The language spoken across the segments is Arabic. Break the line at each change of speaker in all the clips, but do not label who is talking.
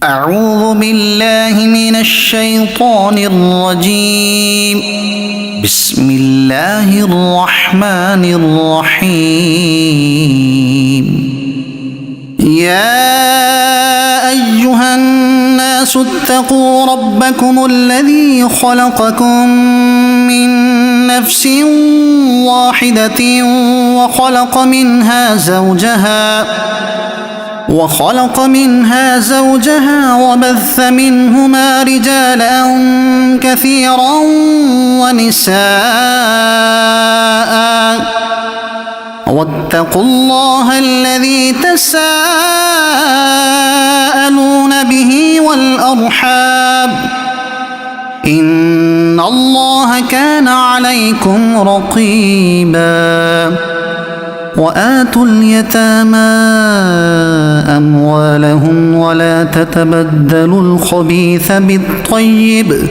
أعوذ بالله من الشيطان الرجيم. بسم الله الرحمن الرحيم. يا أيها الناس اتقوا ربكم الذي خلقكم من نفس واحدة وخلق منها زوجها وبث منهما رجالا كثيرا ونساء واتقوا الله الذي تساءلون به والأرحام إن الله كان عليكم رقيبا. وآتوا اليتامى أموالهم ولا تتبدلوا الخبيث بالطيب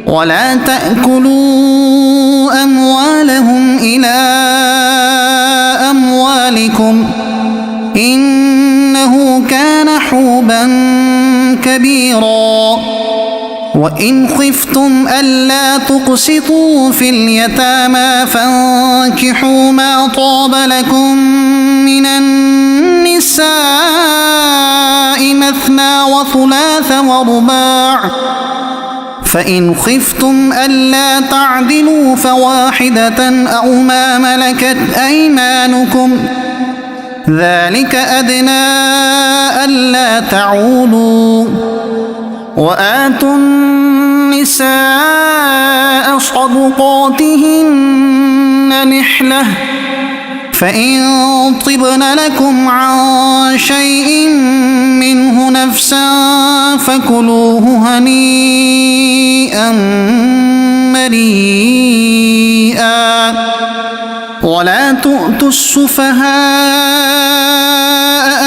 ولا تأكلوا أموالهم إلى أموالكم إنه كان حوبا كبيرا. وإن خفتم ألا تقسطوا في اليتامى فانكحوا ما طاب لكم من النساء مثنى وثلاث ورباع فإن خفتم ألا تعدلوا فواحدة أو ما ملكت أيمانكم ذلك أدنى ألا تعولوا. وآتوا النساء صدقاتهن نحلة فإن طبن لكم عن شيء منه نفسا فكلوه هنيئا مريئا. ولا تؤتوا السفهاء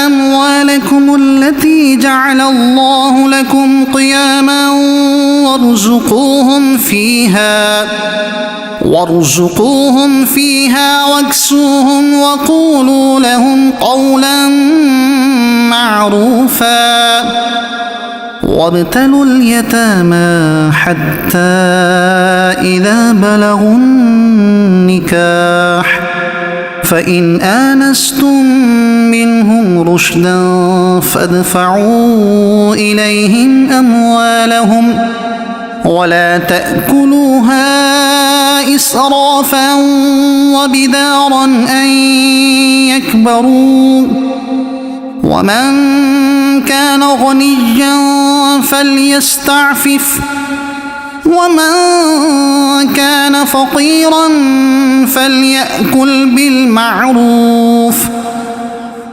أموالكم التي جعل الله لكم قياما وارزقوهم فيها واكسوهم وقولوا لهم قولا معروفا. وابتلوا اليتامى حتى إذا بلغوا النكاح فإن آنستم منهم رشدا فادفعوا إليهم أموالهم ولا تأكلوها إسرافا وبدارا أن يكبروا. ومن كان غنيا فليستعفف ومن كان فقيرا فليأكل بالمعروف.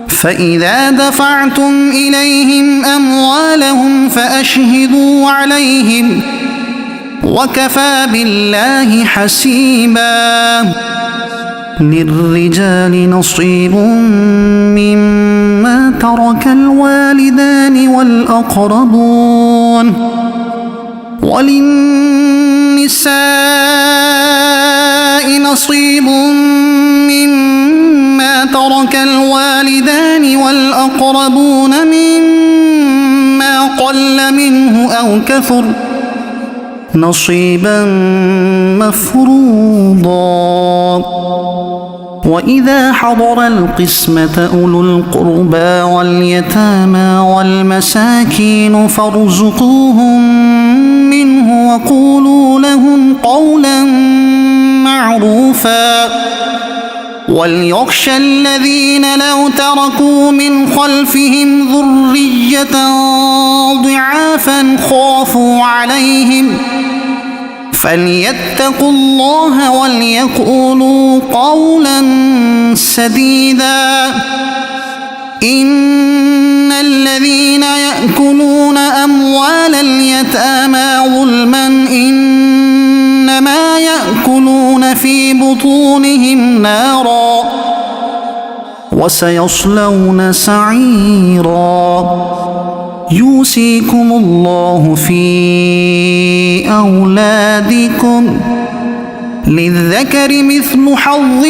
فإذا دفعتم إليهم أموالهم فأشهدوا عليهم وكفى بالله حسيبا. للرجال نصيب مما ترك الوالدان والأقربون وللنساء نصيب مما ترك الوالدان والأقربون مما قل منه أو كثر نصيبا مفروضا. وإذا حضر القسمة أولو القربى واليتامى والمساكين فارزقوهم منه وقولوا لهم قولا معروفا. وليخشى الذين لو تركوا من خلفهم ذرية ضعافا خافوا عليهم فليتقوا الله وليقولوا قولا سديدا. إن الذين يأكلون أموال اليتامى ظلما إنما يأكلون في بطونهم نارا وسيصلون سعيرا. يوصيكم الله في أولادكم للذكر مثل حظ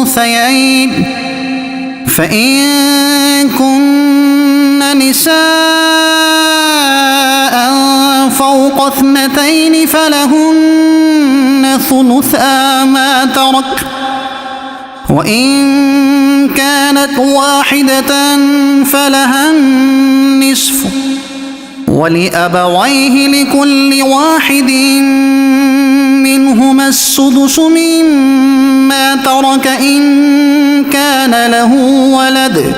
الأنثيين فإن كن نساء فوق 2 فلهن ثلثا ما ترك، وإن كانت واحدة فلها النصف، ولأبويه لكل واحد منهما السدس مما ترك إن كان له ولد،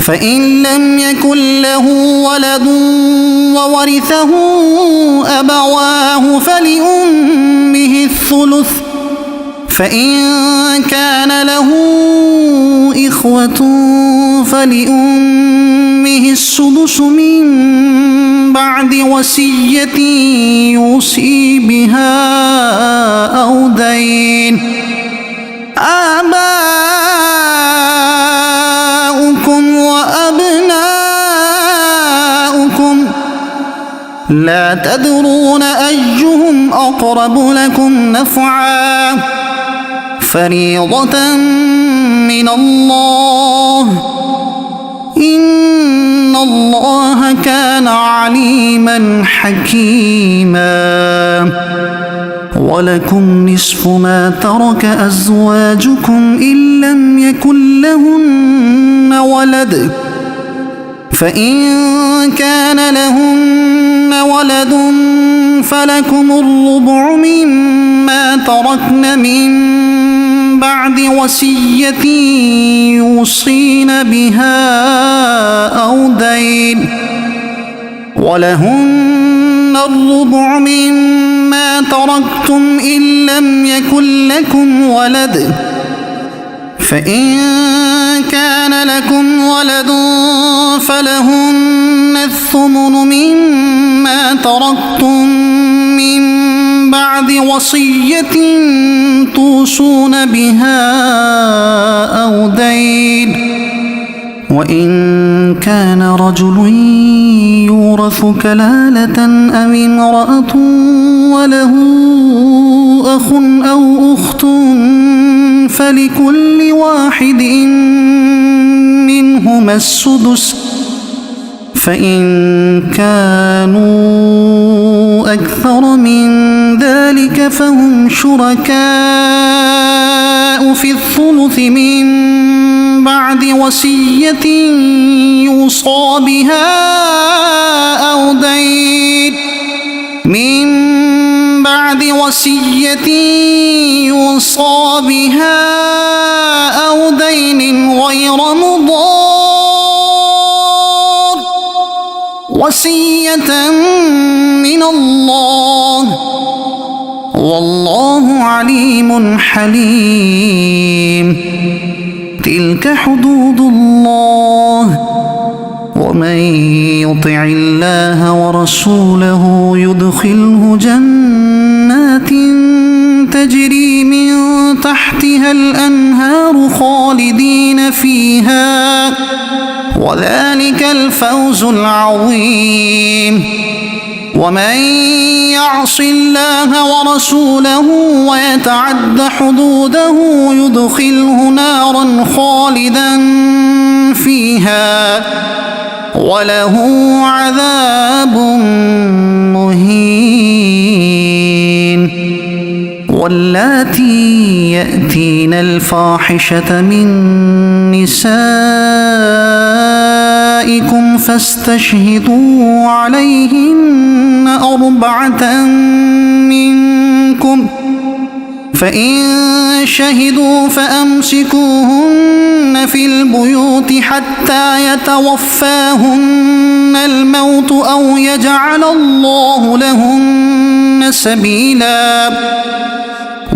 فإن لم يكن له ولد وورثه أبواه فلأمه الثلث، فإن كان له إخوة فلأمه السدس من بعد وصية يوصي بها أو دين. آباؤكم وأبناؤكم لا تدرون أيهم أقرب لكم نفعا، فريضة من الله، إن الله كان عليما حكيما. ولكم نصف ما ترك أزواجكم إن لم يكن لهن ولد، فإن كان لهن ولد فلكم الربع مما تركن من بعد وصية يوصين بها أو دين، ولهن الربع مما تركتم إن لم يكن لكم ولد، فإن كان لكم ولد فلهن الثمن مما تركتم من بعد وصية توصون بها أو دين. وإن كان رجل يورث كلالة أو امرأة وله أخ أو أخت فلكل واحد منهما السدس، فإن كانوا أكثر من ذلك فهم شركاء في الثلث من بعد وصية يوصى بها أو دين، من بعد وصية يوصى بها أو دين غير مضار، وصية من الله، والله عليم حليم. تلك حدود الله، ومن يطع الله ورسوله يدخله جنات تجري من تحتها الأنهار خالدين فيها، وذلك الفوز العظيم. ومن يعص الله ورسوله ويتعد حدوده يدخله نارا خالدا فيها وله عذاب مهين. واللاتي يأتين الفاحشة من نسائكم فاستشهدوا عليهن 4 منكم، فإن شهدوا فأمسكوهن في البيوت حتى يتوفاهن الموت أو يجعل الله لهن سبيلا.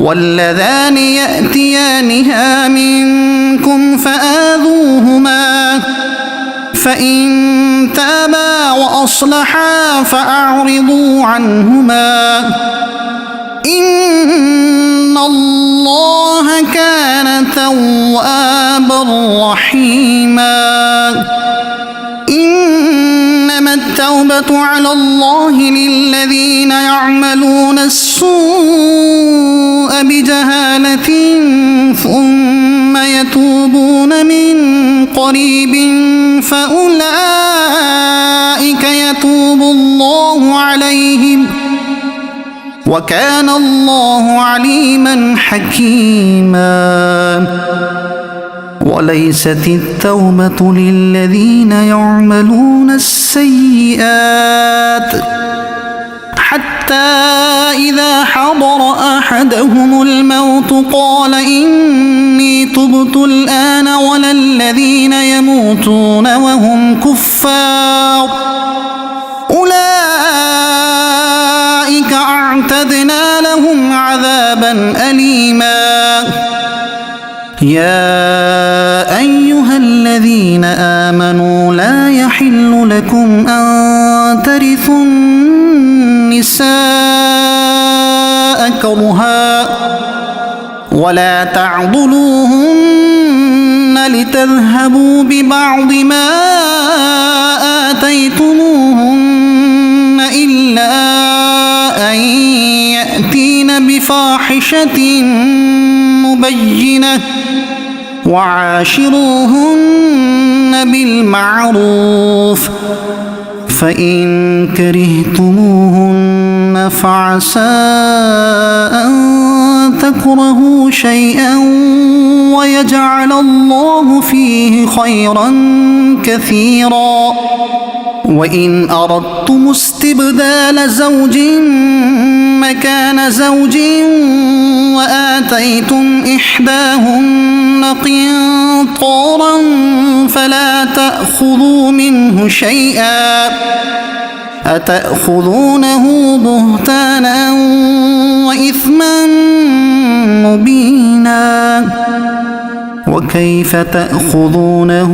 واللذان يأتيانها منكم فآذوهما، فإن تابا وأصلحا فأعرضوا عنهما، إن الله كان توابا رحيما. إنما التوبة على الله للذين يعملون السوء بجهالة ثم يتوبون من قريب فأولئك يتوب الله عليهم وكان الله عليما حكيما. وليست التوبة للذين يعملون السيئات حتى إذا حضر أحدهم الموت قال إني تبت الآن ولا الذين يموتون وهم كفار أولئك أعتدنا لهم عذابا أليما. يا أيها الذين آمنوا لا يحل لكم أن ترثوا النساء كرها ولا تعضلوهن لتذهبوا ببعض ما آتيتموهن إلا أن يأتين بفاحشة مبينة وعاشروهن بالمعروف فإن كرهتموهن فعسى أن تكرهوا شيئا ويجعل الله فيه خيرا كثيرا. وإن أردتم استبدال زوج مكان زوج وآتيتم إحداهن قنطارا فلا تأخذوا منه شيئا أتأخذونه بهتانا وإثما مبينا. وكيف تأخذونه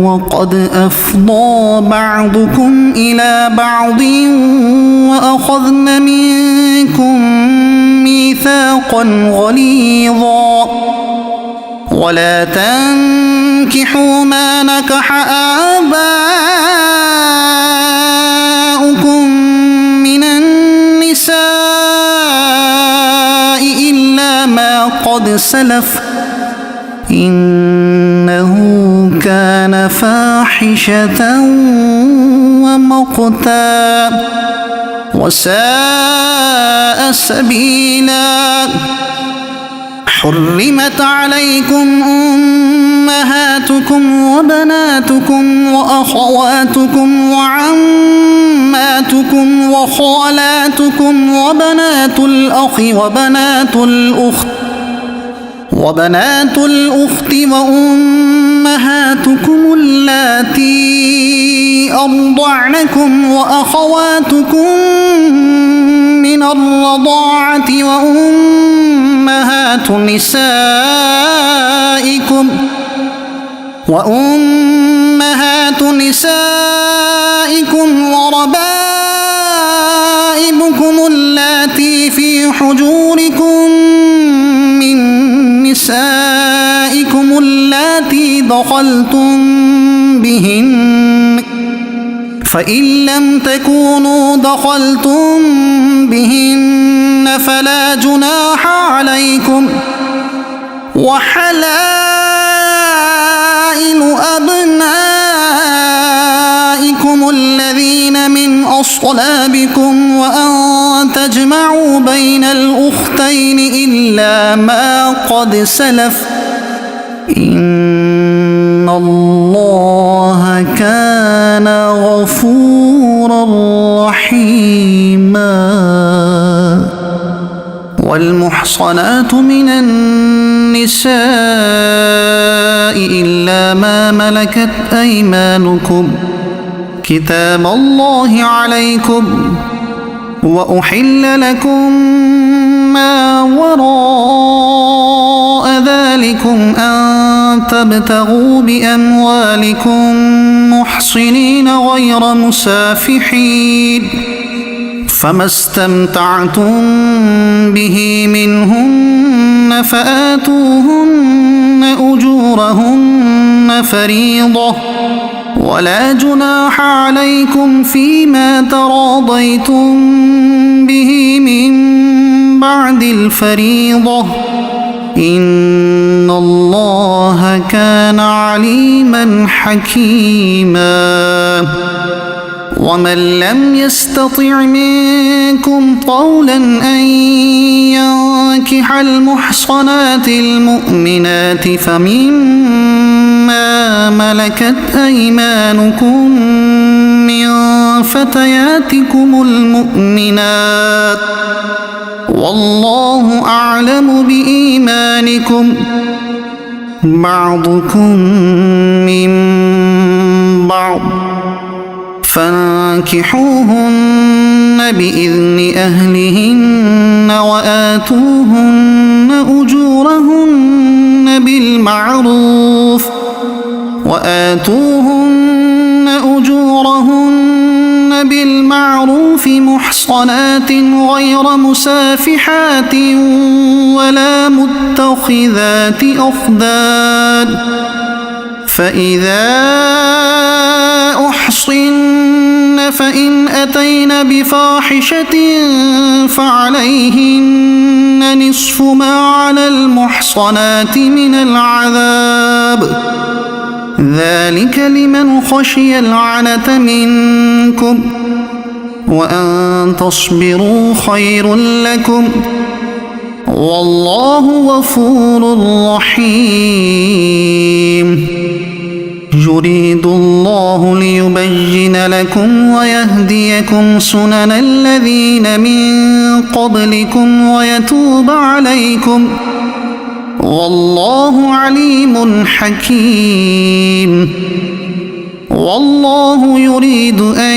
وقد أفضى بعضكم إلى بعض وأخذن منكم ميثاقا غليظا. ولا تنكحوا ما نكح آباؤكم من النساء إلا ما قد سلف إنه كان فاحشة ومقتا وساء سبيلا. حرمت عليكم أمهاتكم وبناتكم وأخواتكم وعماتكم وخالاتكم وبنات الأخ وبنات الأخت وأمهاتكم اللاتي أرضعنكم وأخواتكم من الرضاعة وأمهات نسائكم وربائبكم اللاتي في حجوركم من نسائكم اللاتي دخلتم بهن فإن لم تكونوا دخلتم بهن فلا جناح عليكم. وحلائل أبنائكم الذين من أصلابكم وأن تجمعوا بين الأختين إلا ما قد سلف إن الله كان غفورا رحيما. والمحصنات من النساء إلا ما ملكت أيمانكم كتاب الله عليكم وأحل لكم ما وراء ذلكم أن تبتغوا بأموالكم محصنين غير مسافحين فما استمتعتم به منهن فآتوهن أجورهن فريضة ولا جناح عليكم فيما تراضيتم به من بعد الفريضة إن الله كان عليما حكيما ومن لم يستطع منكم طولا أن ينكح المحصنات المؤمنات فمما ملكت أيمانكم من فتياتكم المؤمنات والله أعلم بإيمانكم بعضكم من بعض فانكحوهن بإذن أهلهن وآتوهن أجورهن بالمعروف محصنات غير مسافحات ولا متخذات أخدان فإذا أحصن فإن أتين بفاحشة فعليهن نصف ما على المحصنات من العذاب ذلك لمن خشي العنة منكم وأن تصبروا خير لكم والله غفور رحيم يريد الله ليبين لكم ويهديكم سنن الذين من قبلكم ويتوب عليكم والله عليم حكيم والله يريد أن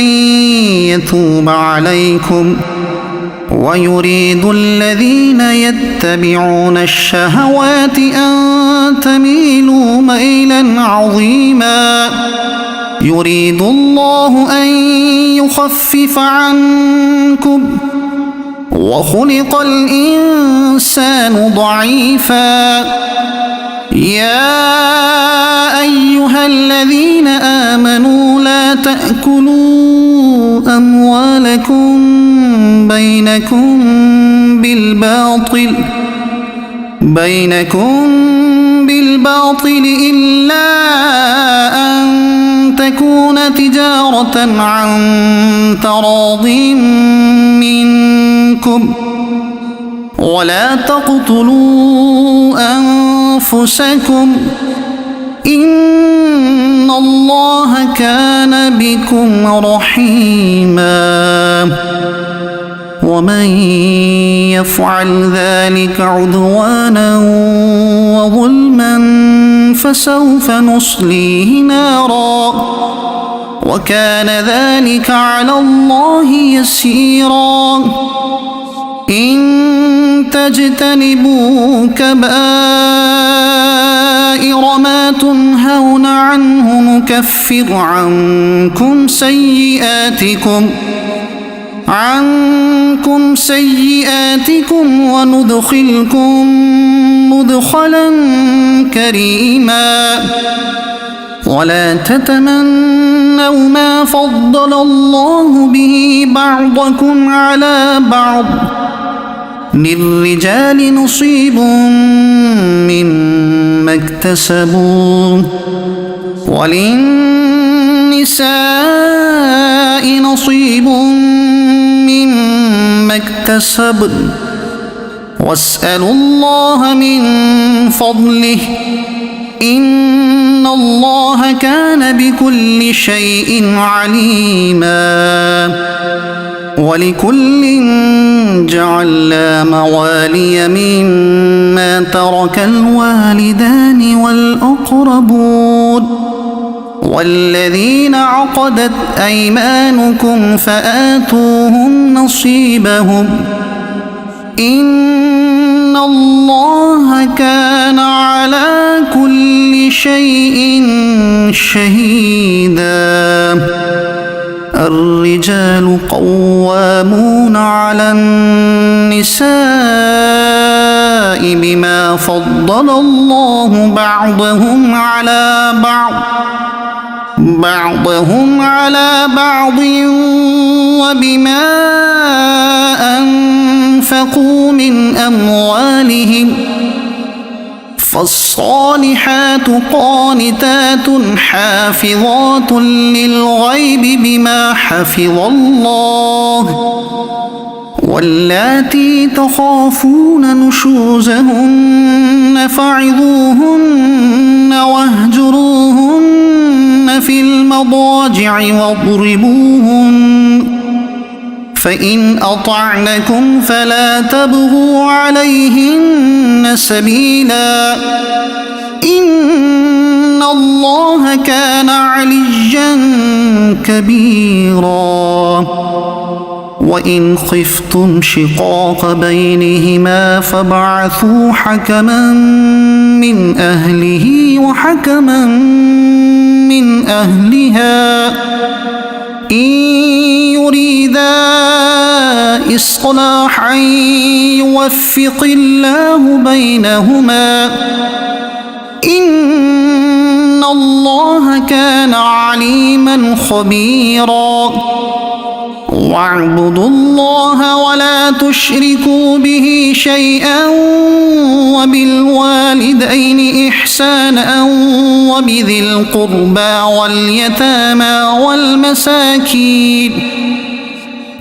يتوب عليكم ويريد الذين يتبعون الشهوات أن تميلوا ميلا عظيما يريد الله أن يخفف عنكم وخلق الإنسان ضعيفا يا أيها الذين آمنوا لا تأكلوا أموالكم بينكم بالباطل إلا أن تكون تجارة عن تراض منكم ولا تقتلوا أنفسكم إن الله كان بكم رحيما ومن يفعل ذلك عدوانا وظلما فسوف نصليه نارا وكان ذلك على الله يسيرا إن تجتنبوا كبائر ما تنهون عنه نكفر عنكم سيئاتكم وندخلكم مدخلا كريما ولا تتمنوا ما فضل الله به بعضكم على بعض للرجال نصيب مما اكتسبوا وللنساء نصيب مما اكتسبن واسألوا الله من فضله إن الله كان بكل شيء عليما ولكل جعلنا موالي مما ترك الوالدان والأقربون والذين عقدت أيمانكم فآتوهم نصيبهم إن الله كان على كل شيء شهيدا الرجال قوامون على النساء بما فضل الله بعضهم على بعض بعضهم على بعض وبما أنفقوا من أموالهم فالصالحات قانتات حافظات للغيب بما حفظ الله واللاتي تخافون نشوزهن فعظوهن واهجروهن في المضاجع واضربوهن فإن أطعنكم فلا تبغوا عليهن سبيلا إن الله كان عليا كبيرا وإن خفتم شقاق بينهما فابعثوا حكما من أهله وحكما من أهلها إن يريدا إصلاحا يوفق الله بينهما إن الله كان عليما خبيرا واعبدوا الله ولا تشركوا به شيئا وبالوالدين إحسانا وبذي القربى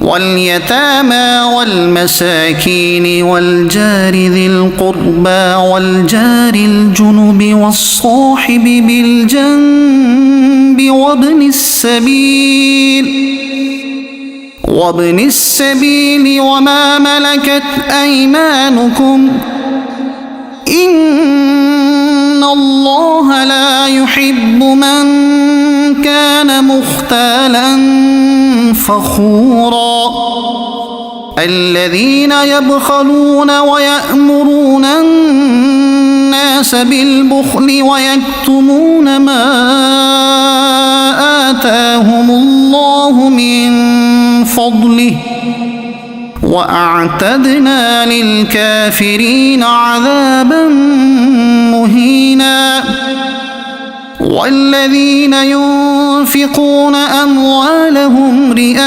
واليتامى والمساكين والجار ذي القربى والجار الجنب والصاحب بالجنب وابن السبيل وما ملكت أيمانكم إن الله لا يحب من كان مختالا فخورا الذين يبخلون ويأمرون الناس بالبخل ويكتمون ما آتاهم الله من فضله وأعتدنا للكافرين عذابا مهينا والذين ينفقون أموالهم رئاء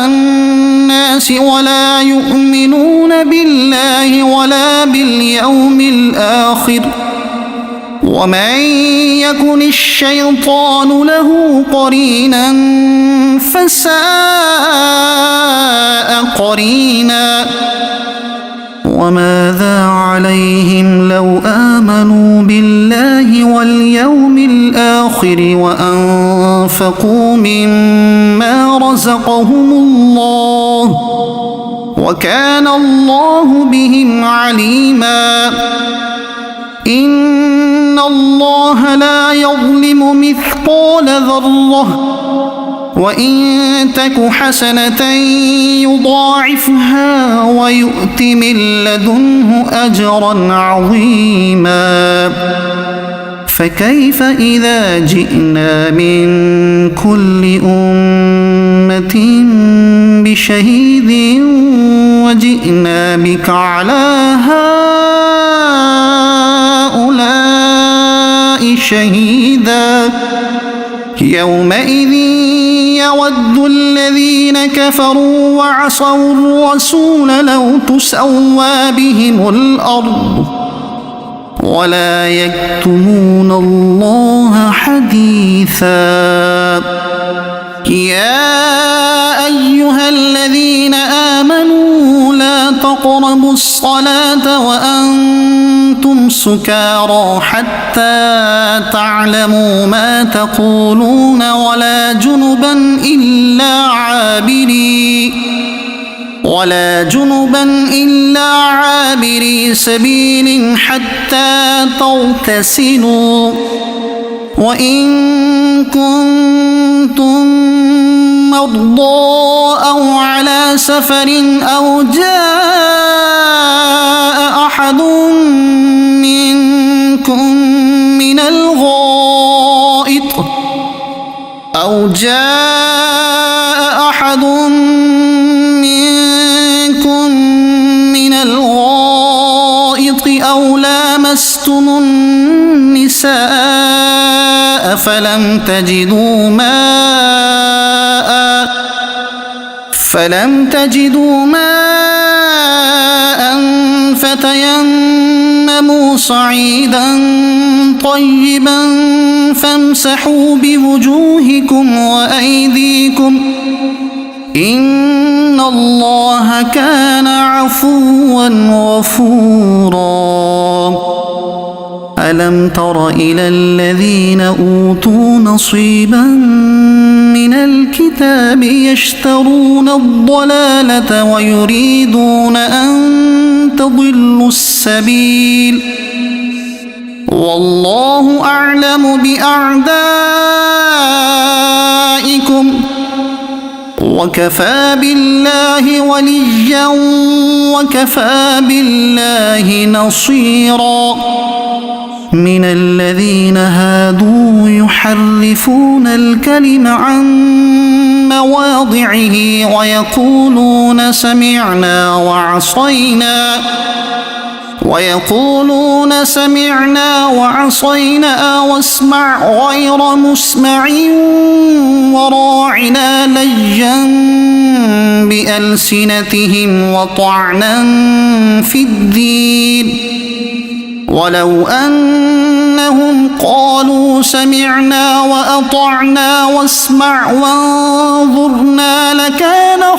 الناس ولا يؤمنون بالله ولا باليوم الآخر ومن يكن الشيطان له قرينا فساء قرينا وماذا عليهم لو آمنوا بالله واليوم الآخر وأنفقوا مما رزقهم الله وكان الله بهم عليما إن الله لا يظلم مثقال ذرة وإن تك حسنة يضاعفها ويؤت من لدنه أجرا عظيما فكيف إذا جئنا من كل أمة بشهيد وجئنا بك على هؤلاء شهيدا يومئذ يود الذين كفروا وعصوا الرسول لو تسوى بهم الأرض ولا يكتمون الله حديثا يا أيها الذين آمنوا لا تقربوا الصلاة وأنتم سكارى حتى تعلموا ما تقولون ولا جنبا إلا عابري سبيل حتى تغتسلوا وإن كنتم مرضى أو على سفر أو جاء أحد منكم من الغائط أو لامستم النساء فلم تجدوا ماء فتيمموا صعيدا طيبا فامسحوا بوجوهكم وأيديكم إن الله كان عفوا غفورا. ألم تر إلى الذين أوتوا نصيبا من الكتاب يشترون الضلالة ويريدون أن تضلوا السبيل والله أعلم بأعدائكم وكفى بالله وليا وكفى بالله نصيرا. من الذين هادوا يحرفون الكلم عن مواضعه ويقولون سمعنا وعصينا واسمع غير مسمع وراعنا لجا بألسنتهم وطعنا في الدين ولو أنهم قالوا سمعنا وأطعنا واسمع وانظرنا لكان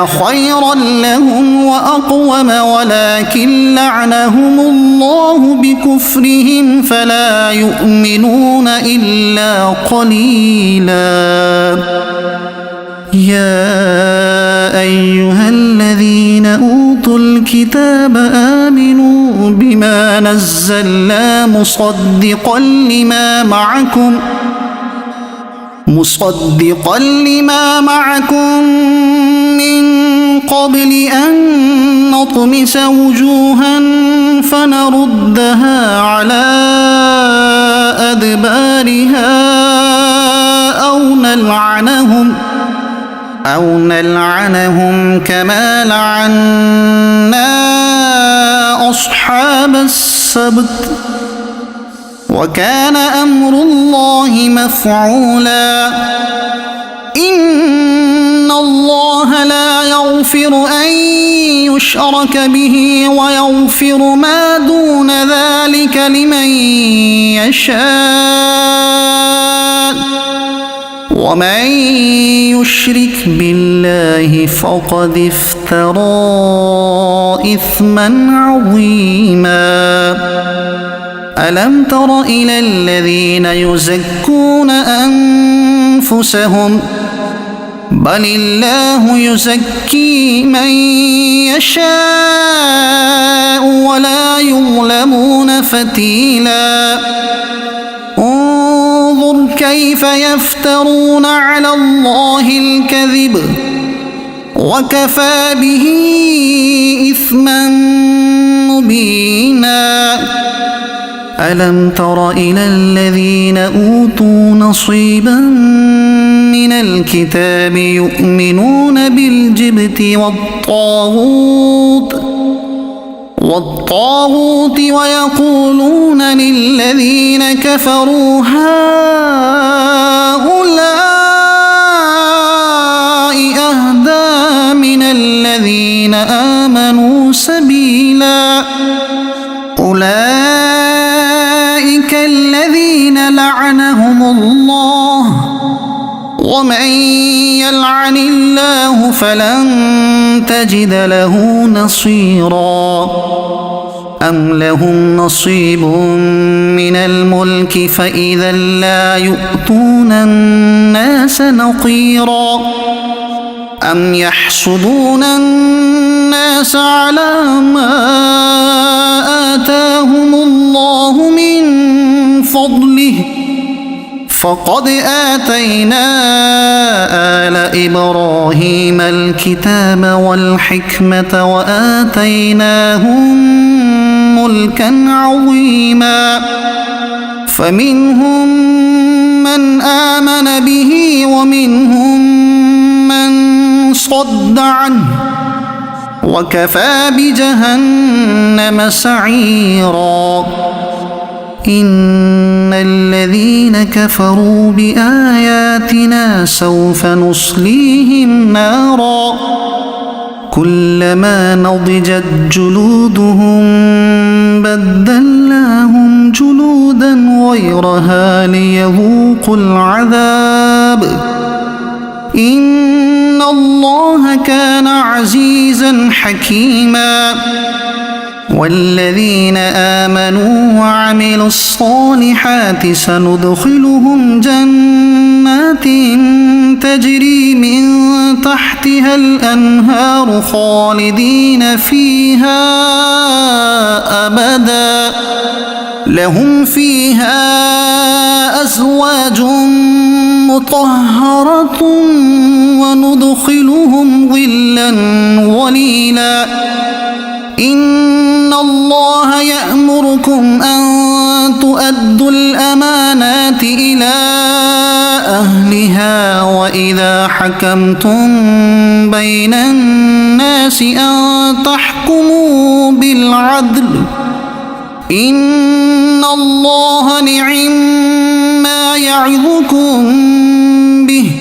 خيرا لهم وأقوم ولكن لعنهم الله بكفرهم فلا يؤمنون إلا قليلا. يا أيها الذين أوتوا الكتاب آمنوا بما نزلنا مصدقا لما معكم من قبل أن نطمس وجوها فنردها على أدبارها أو نلعنهم كما لعنا أصحاب السبت وكان أمر الله مفعولا. إن الله لا يغفر أن يشرك به ويغفر ما دون ذلك لمن يشاء ومن يشرك بالله فقد افترى إثما عظيما. ألم تر إلى الذين يزكون أنفسهم بل الله يزكي من يشاء ولا يظلمون فتيلا. انظر كيف يفترون على الله الكذب وكفى به إثما مبينا. ألم تر إلى الذين أوتوا نصيبا من الكتاب يؤمنون بالجبت والطاغوت ويقولون للذين كفروا هؤلاء أهدى من الذين آمنوا سبيلا. أولئك الذين لعنهم الله ومن يلعن الله فلن تجد له نصيرا. أم لهم نصيب من الملك فإذا لا يؤتون الناس نقيرا. أم يحسدون الناس على ما آتاهم الله من فضله فقد آتينا آل إبراهيم الكتاب والحكمة وآتيناهم ملكا عظيما. فمنهم من آمن به ومنهم من صد عنه وكفى بجهنم سعيرا. إن الذين كفروا بآياتنا سوف نصليهم نارا كلما نضجت جلودهم بدلناهم جلودا غيرها ليذوقوا العذاب إن الله كان عزيزا حكيما والذين آمنوا وعملوا الصالحات سندخلهم جنات تجري من تحتها الأنهار خالدين فيها أبدا لهم فيها أزواج مطهرة وندخلهم ظلا ظليلا إن الله يأمركم أن تؤدوا الأمانات إلى أهلها وإذا حكمتم بين الناس أن تحكموا بالعدل إن الله نعم ما يعظكم به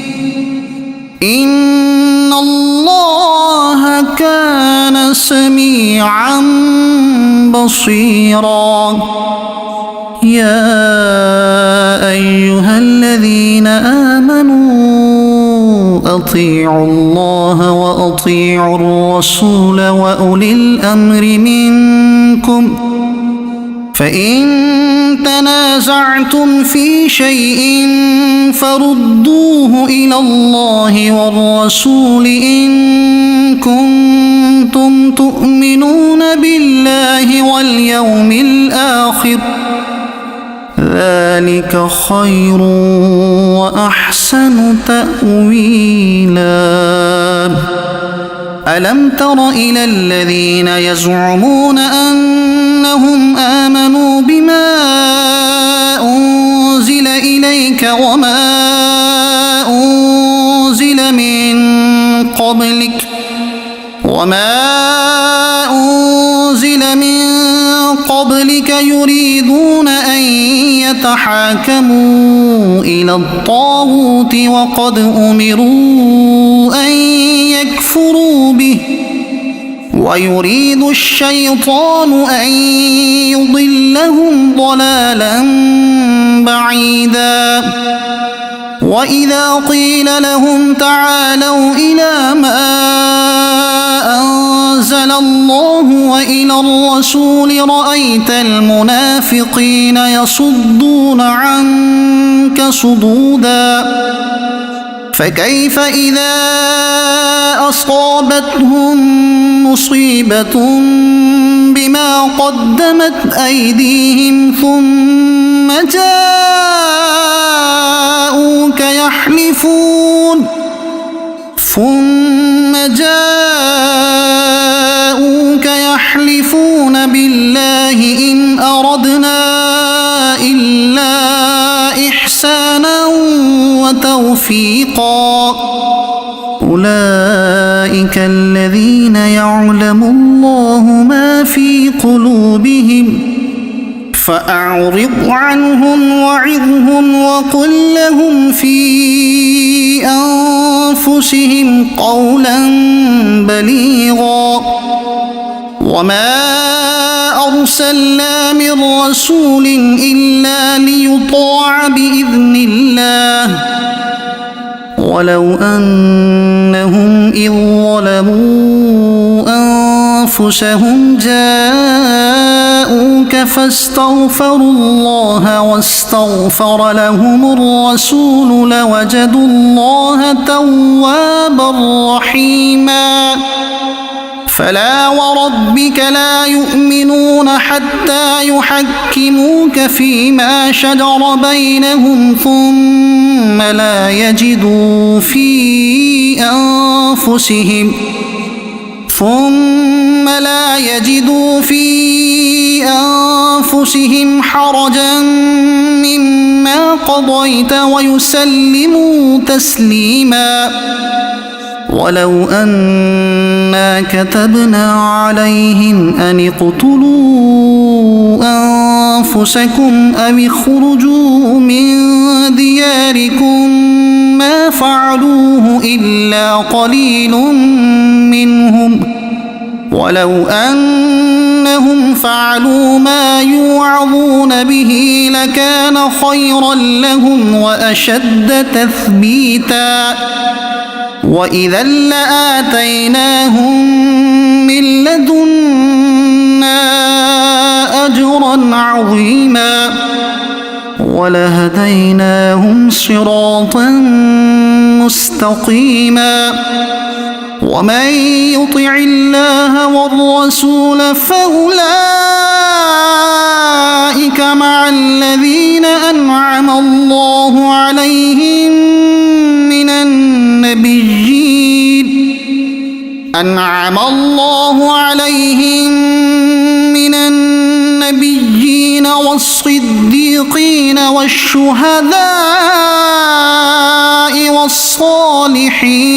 إن الله كان سميعا بصيرا يا أيها الذين آمنوا أطيعوا الله وأطيعوا الرسول وأولي الأمر منكم فإن تنازعتم في شيء فردوه إلى الله والرسول إن كنتم تؤمنون بالله واليوم الآخر ذلك خير وأحسن تأويلا ألم تر إلى الذين يزعمون أنهم آمنوا بما أنزل إليك وما أنزل من قبلك يريدون أن يتحاكموا إلى الطاغوت وقد أمروا أن يكفروا به ويريد الشيطان أن يضلهم ضلالا بعيدا وإذا قيل لهم تعالوا إلى ما أنزل الله وإلى الرسول رأيت المنافقين يصدون عنك صدودا فكيف إذا أصابتهم مصيبة بما قدمت أيديهم ثم جاءوك يحلفون بالله إن أردنا إلا إحسانا وتوفيقا أولئك الذين يعلم الله ما في قلوبهم فأعرض عنهم وعظهم وقل لهم في أنفسهم قولا بليغا وما أرسلنا من رسول إلا ليطاع بإذن الله ولو أنهم إذ ظلموا أنفسهم جاءوك فاستغفروا الله واستغفر لهم الرسول لوجدوا الله توابا رحيما فلا وربك لا يؤمنون حتى يحكموك فيما شجر بينهم ثم لا يجدوا في أنفسهم حرجا مما قضيت ويسلموا تسليما ولو أن إنا كتبنا عليهم أن اقتلوا أنفسكم أو اخرجوا من دياركم ما فعلوه إلا قليل منهم ولو أنهم فعلوا ما يوعظون به لكان خيرا لهم وأشد تثبيتا وإذا لآتيناهم من لدنا أجرا عظيما ولهديناهم صراطا مستقيما ومن يطع الله والرسول فأولئك مع الذين أنعم الله عليهم من النبيين والصديقين والشهداء والصالحين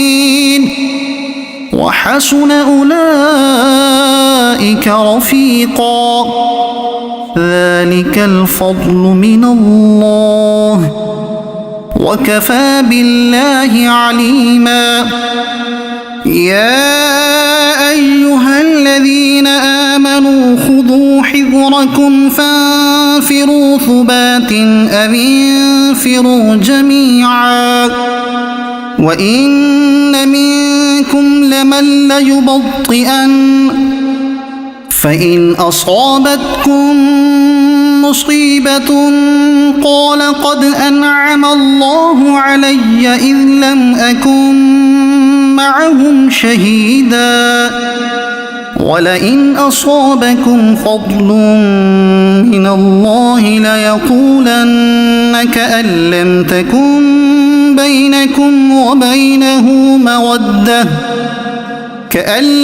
وحسن أولئك رفيقا ذلك الفضل من الله وكفى بالله عليما يا أيها الذين آمنوا خذوا حذركم فانفروا ثبات أو انفروا جميعا وإن منكم لمن ليبطئن فإن أصابتكم مصيبة قال قد أنعم الله علي إذ لم أكن معهم شهيدا ولئن أصابكم فضل من الله ليقولن كأن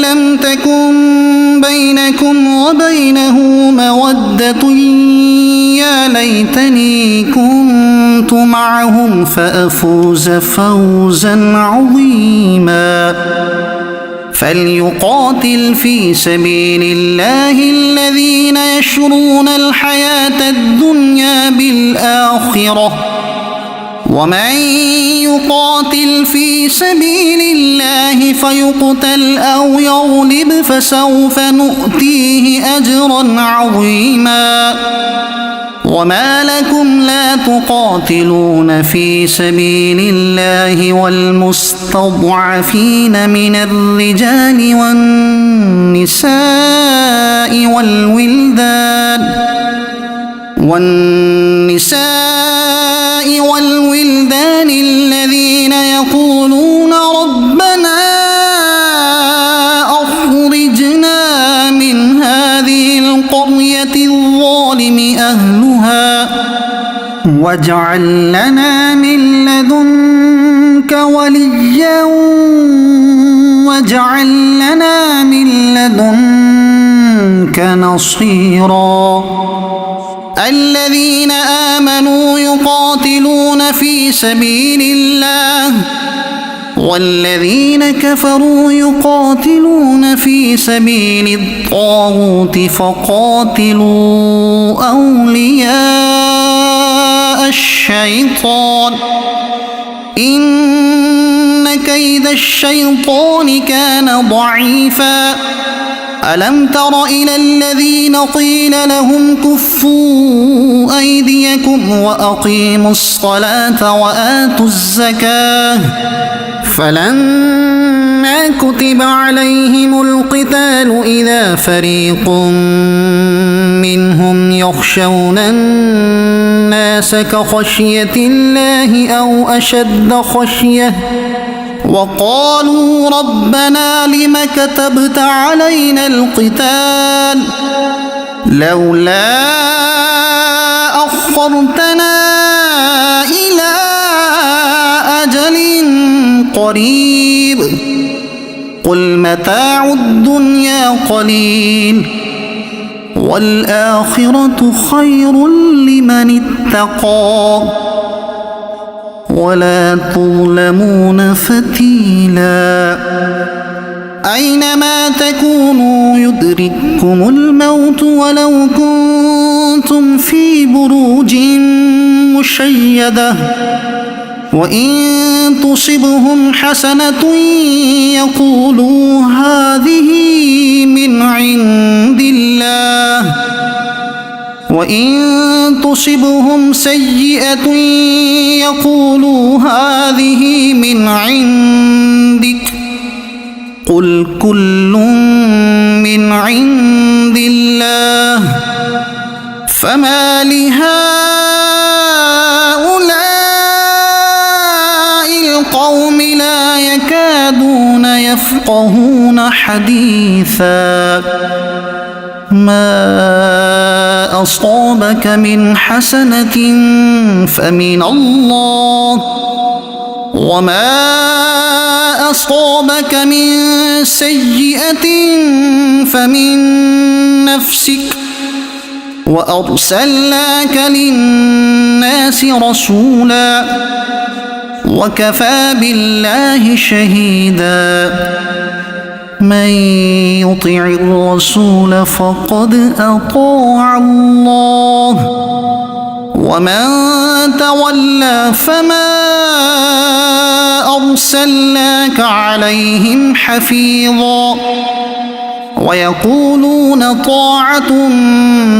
لم تكن بينكم وبينه مودة يا ليتني كنت معهم فأفوز فوزا عظيما فليقاتل في سبيل الله الذين يشرون الحياة الدنيا بالآخرة ومن يقاتل في سبيل الله فيقتل أو يغلب فسوف نؤتيه أجرا عظيما وما لكم لا تقاتلون في سبيل الله والمستضعفين من الرجال والولدان الذين يقولون ربنا أخرجنا من هذه القرية الظالم أهلها واجعل لنا من لدنك وليا واجعل لنا من لدنك نصيرا الذين آمنوا يقاتلون في سبيل الله والذين كفروا يقاتلون في سبيل الطاغوت فقاتلوا أولياء الشيطان إن كيد الشيطان كان ضعيفا ألم تر إلى الذين قيل لهم كفوا أيديكم وأقيموا الصلاة وآتوا الزكاة فلما كتب عليهم القتال إذا فريق منهم يخشون الناس كخشية الله أو أشد خشية وقالوا ربنا لم كتبت علينا القتال لولا أخرتنا إلى أجل قريب قل متاع الدنيا قليل والآخرة خير لمن اتقى ولا تظلمون فتيلا أينما تكونوا يدرككم الموت ولو كنتم في بروج مشيدة وإن تصبهم حسنة يقولوا هذه من عند الله وإن تصبهم سيئة يقولوا هذه من عندك قل كل من عند الله فما لهؤلاء القوم لا يكادون يفقهون حديثا ما أصابك من حسنة فمن الله وما أصابك من سيئة فمن نفسك وأرسلناك للناس رسولا وكفى بالله شهيدا من يطع الرسول فقد أطاع الله ومن تولى فما أرسلناك عليهم حفيظا ويقولون طاعة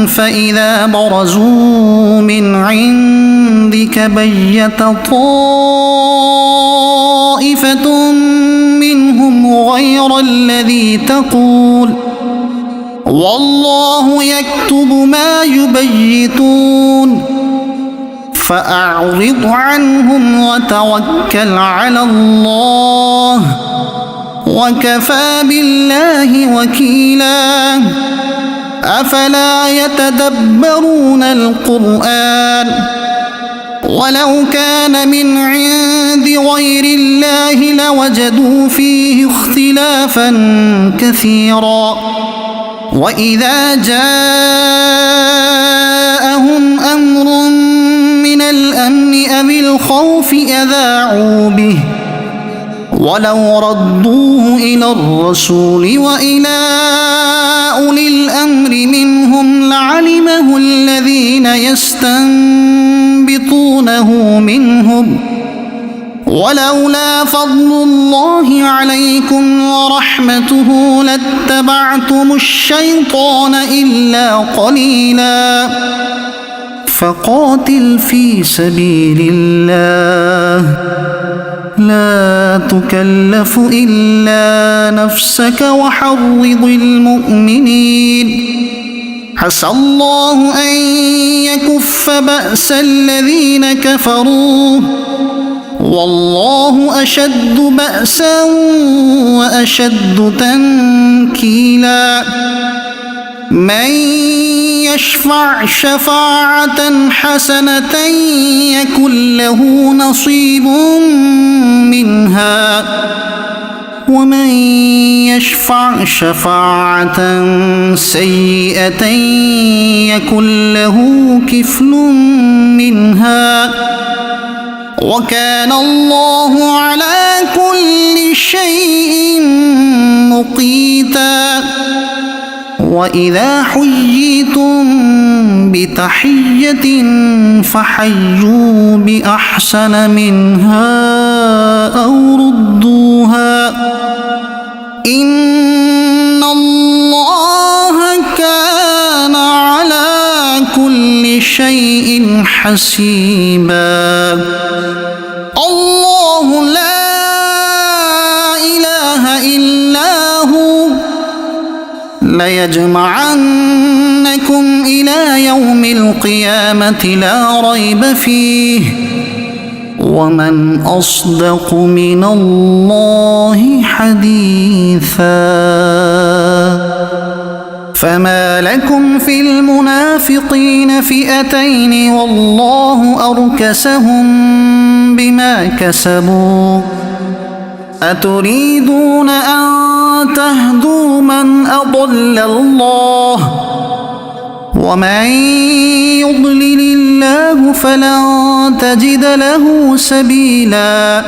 فإذا برزوا من عندك بيت طائفة منهم غير الذي تقول والله يكتب ما يبيتون فأعرض عنهم وتوكل على الله وكفى بالله وكيلا أفلا يتدبرون القرآن ولو كان من عند غير الله لوجدوا فيه اختلافا كثيرا وإذا جاءهم أمر من الأمن أو الخوف أذاعوا به ولو ردوه إلى الرسول وإلى أولي الأمر منهم لعلمه الذين يستنبطونه منهم ولولا فضل الله عليكم ورحمته لاتبعتم الشيطان إلا قليلا فقاتل في سبيل الله لا تكلف إلا نفسك وحرض المؤمنين عسى الله أن يكف بأس الذين كفروا والله أشد بأسا وأشد تنكيلا من يشفع شفاعة حسنة يكن له نصيب منها ومن يشفع شفاعة سيئة يكن له كفل منها وكان الله على كل شيء مقيتا وإذا حييتم بتحية فحيوا بأحسن منها أو ردوها إن الله كان على كل شيء حسيبا الله لا إله إلا هو ليجمعنكم إلى يوم القيامة لا ريب فيه ومن أصدق من الله حديثا فما لكم في المنافقين فئتين والله أركسهم بما كسبوا أتريدون أن تهدوا من أضل الله ومن يضلل الله فلن تجد له سبيلا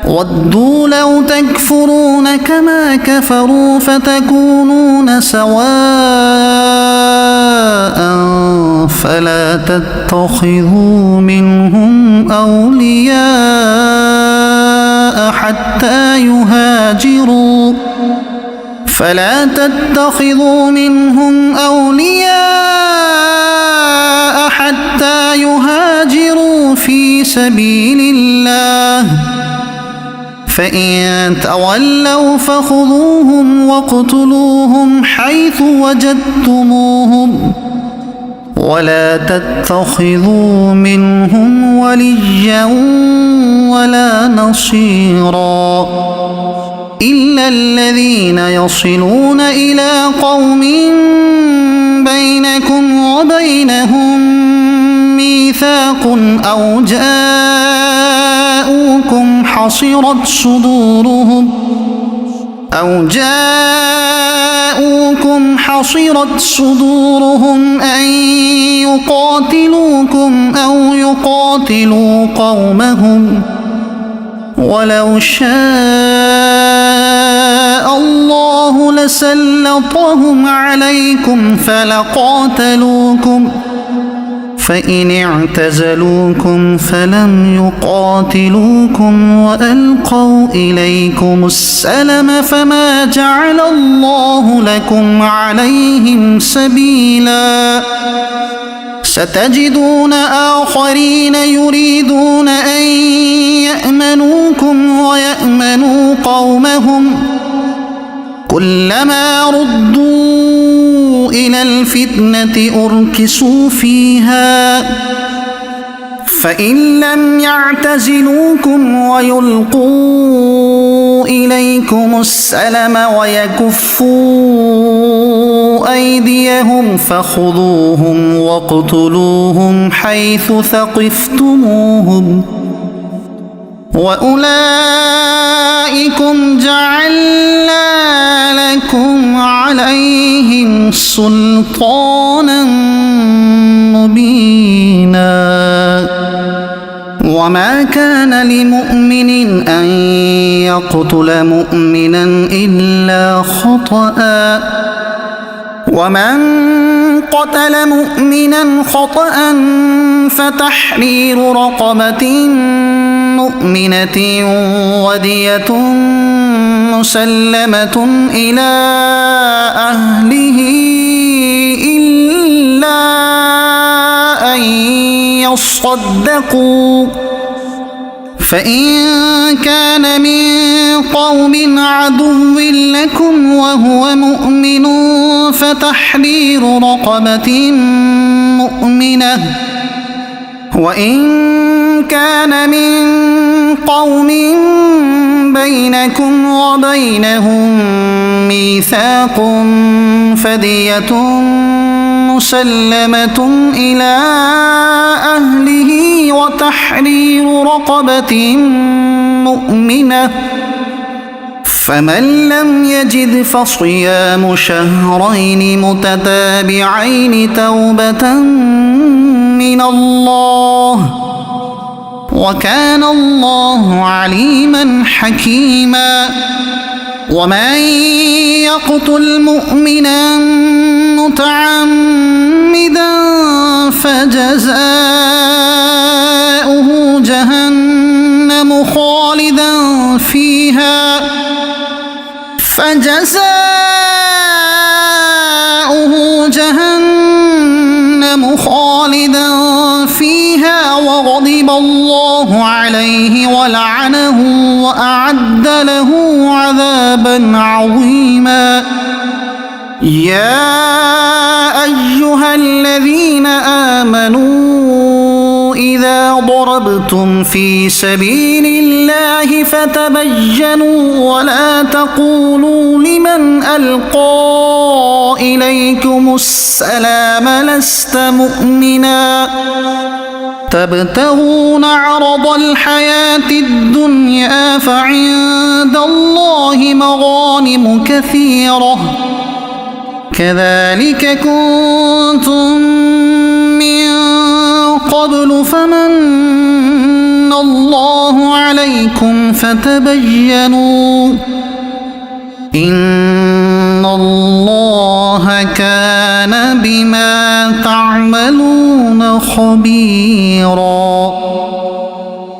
ودوا لو تكفرون كما كفروا فتكونون سواء فلا تتخذوا منهم أولياء حتى يهاجروا في سبيل الله فإن تولوا فخذوهم واقتلوهم حيث وجدتموهم ولا تتخذوا منهم وليا ولا نصيرا إلا الذين يصلون إلى قوم بينكم وبينهم ميثاق أو جاءوكم حصرت صدورهم أن يقاتلوكم أو يقاتلوا قومهم ولو شاء الله لسلطهم عليكم فلقاتلوكم فإن اعتزلوكم فلم يقاتلوكم وألقوا إليكم السلم فما جعل الله لكم عليهم سبيلا ستجدون آخرين يريدون أن يأمنوكم ويأمنوا قومهم كلما ردوا إلى الفتنة أركسوا فيها فإن لم يعتزلوكم ويلقوا إليكم السلم ويكفوا أيديهم فخذوهم واقتلوهم حيث ثقفتموهم وأولئكم جعلنا لكم عليهم سلطانا مبينا وما كان لمؤمن أن يقتل مؤمنا إلا خطأ ومن قتل مؤمنا خطأ فتحرير رقبة مؤمنة ودية مسلمة إلى أهله إلا أن يصدقوا فإن كان من قوم عدو لكم وهو مؤمن فتحرير رقبة مؤمنة وإن كان من قوم بينكم وبينهم ميثاق فدية مسلمة إلى أهله وتحرير رقبة مؤمنة فمن لم يجد فصيام شهرين متتابعين توبة من الله وكان الله عليما حكيما ومن يقتل مؤمنا متعمدا فجزاؤه جهنم خالدا فيها وغضب الله عليه ولعنه وأعد له عذابا عظيما يا أيها الذين آمنوا إذا ضربتم في سبيل الله فتبينوا ولا تقولوا لمن ألقى إليكم السلام لست مؤمنا تبتغون عرض الحياة الدنيا فعند الله مغانم كثيرة كذلك كنتم من قبل فمن الله عليكم عليكم فتبينوا إن الله كان بما تعملون خبيرا.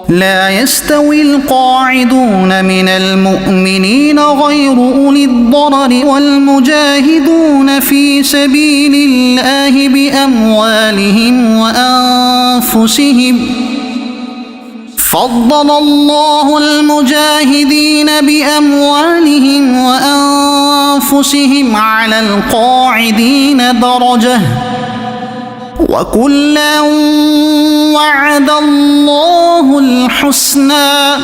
لا يستوي القاعدون من المؤمنين غير أولي الضرر والمجاهدون في سبيل الله بأموالهم وأنفسهم. فضل الله المجاهدين بأموالهم وأنفسهم على القاعدين درجة، وكلا وعد الله الحسنى.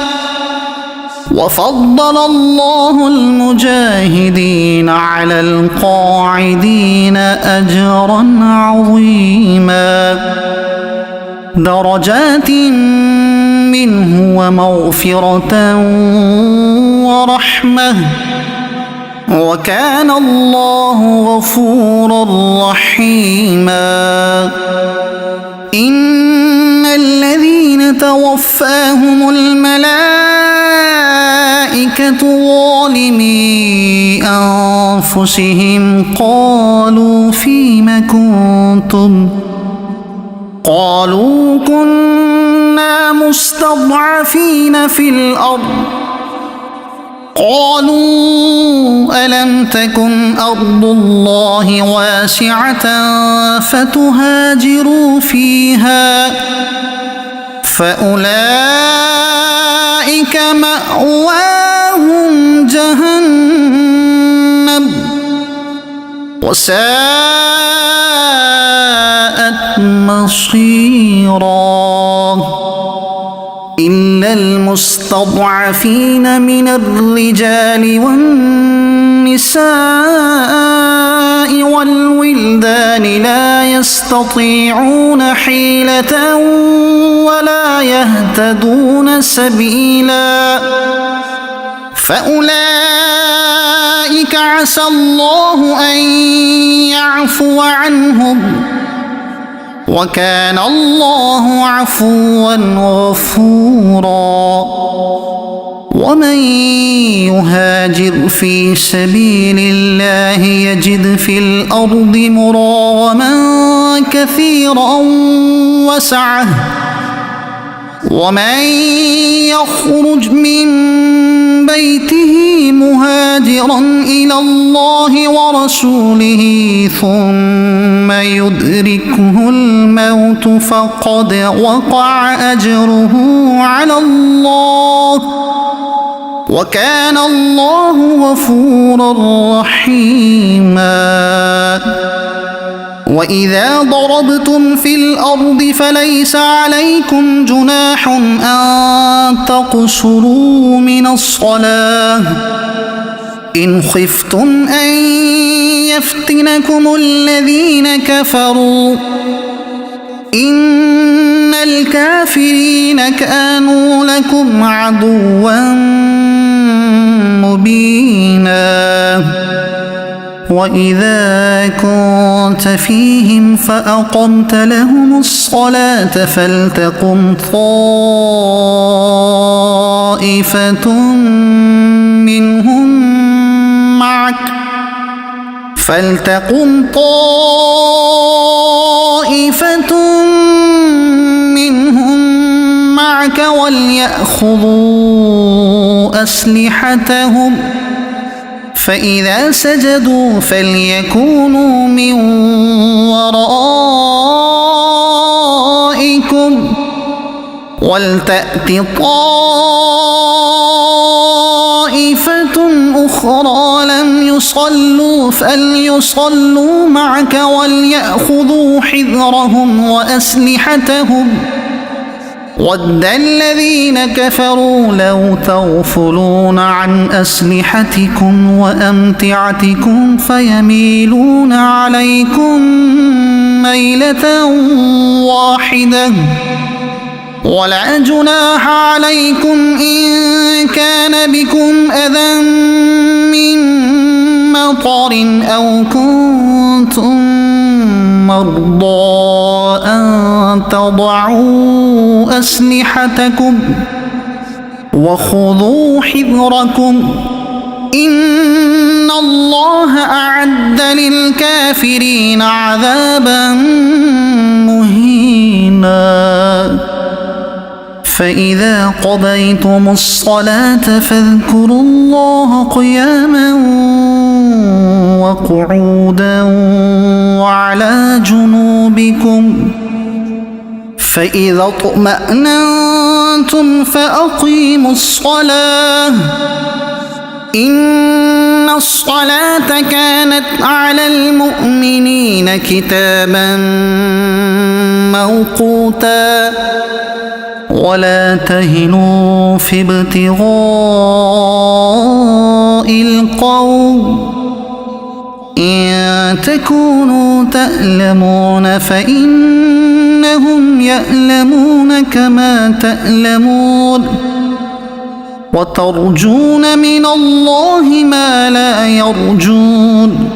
وفضل الله المجاهدين على القاعدين أجرا عظيما، درجات منه ومغفرة ورحمة، وكان الله غفورا رحيما. إن الذين توفاهم الملائكة ظالمي أنفسهم قالوا فيم كنتم؟ قالوا كنا مستضعفين في الأرض. قالوا ألم تكن أرض الله واسعة فتهاجروا فيها فأولئك مأواهم جهنم وساءت مصيرا. إلا المستضعفين من الرجال والنساء والولدان لا يستطيعون حيلة ولا يهتدون سبيلا، فأولئك عسى الله أن يعفو عنهم، وكان الله عفوا غفورا. ومن يهاجر في سبيل الله يجد في الأرض مراغما كثيرا وسعة، ومن يخرج من بيته مهاجرا إلى الله ورسوله ثم يدركه الموت فقد وقع أجره على الله، وكان الله غفورا رحيما. وإذا ضربتم في الأرض فليس عليكم جناح أن تقصروا من الصلاة إن خفتم أن يفتنكم الذين كفروا إن الكافرين كانوا لكم عدوا مبينا. وإذا كنت فيهم فأقمت لهم الصلاة فلتقم طائفة منهم معك وليأخذوا أسلحتهم، فإذا سجدوا فليكونوا من ورائكم ولتأت طائفة أخرى لم يصلوا فليصلوا معك وليأخذوا حذرهم وأسلحتهم. ود الذين كفروا لو تغفلون عن أسلحتكم وأمتعتكم فيميلون عليكم ميلة واحدة، ولا جناح عليكم إن كان بكم أذى من مطر أو كنتم مرضى أن تضعوا أسلحتكم وخذوا حذركم إن الله أعد للكافرين عذابا مهينا فإذا قضيتم الصلاة فاذكروا الله قياما وقعودا وعلى جنوبكم فإذا اطمأننتم فأقيموا الصلاة إن الصلاة كانت على المؤمنين كتابا موقوتا ولا تهنوا في ابتغاء القوم إن تكونوا تألمون فإنهم يألمون كما تألمون وترجون من الله ما لا يرجون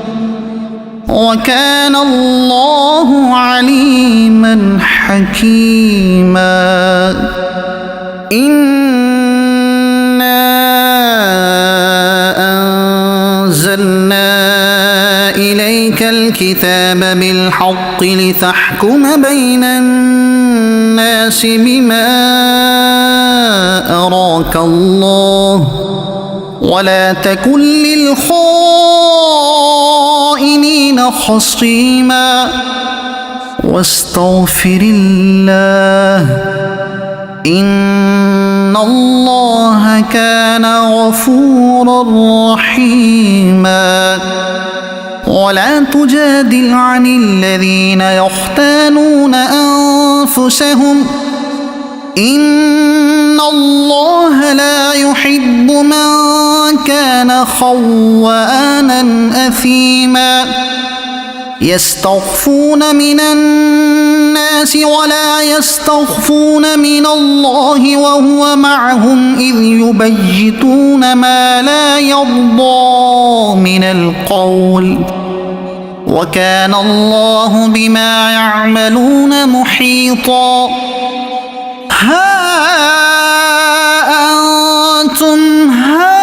وكان الله عليما حكيما إنا أنزلنا إليك الكتاب بالحق لتحكم بين الناس بما أراك الله ولا تكن للخائنين خصيما واستغفر الله إن الله كان غفورا رحيما ولا تجادل عن الذين يختانون أنفسهم إن الله لا يحب من كان خوانا أثيما يستخفون من الناس ولا يستخفون من الله وهو معهم إذ يبيتون ما لا يرضى من القول وكان الله بما يعملون محيطا ها أنتم هؤلاء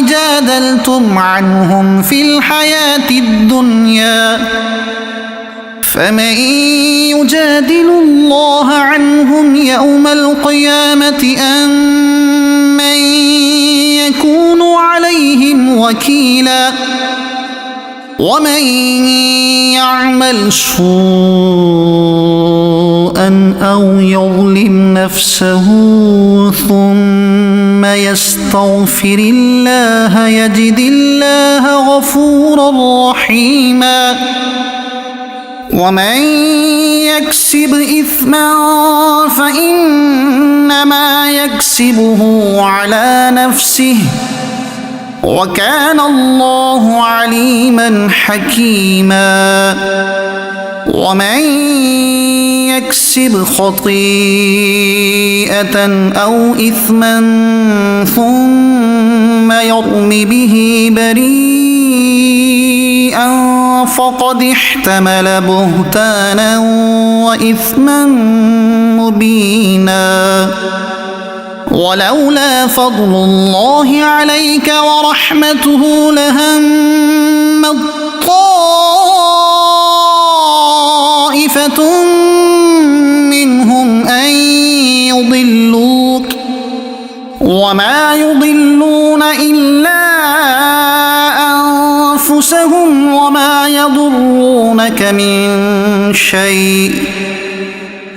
جادلتم عنهم في الحياة الدنيا فمن يجادل الله عنهم يوم القيامة أم من يكون عليهم وكيلا ومن يعمل سوءا أو يظلم نفسه ثم يستغفر الله يجد الله غفورا رحيما ومن يكسب إثما فإنما يكسبه على نفسه وكان الله عليما حكيما ومن يكسب خطيئة أو إثما ثم يرم به بريئا فقد احتمل بهتانا وإثما مبينا ولولا فضل الله عليك ورحمته لهمت طائفة منهم أن يضلوك وما يضلون إلا أنفسهم وما يضرونك من شيء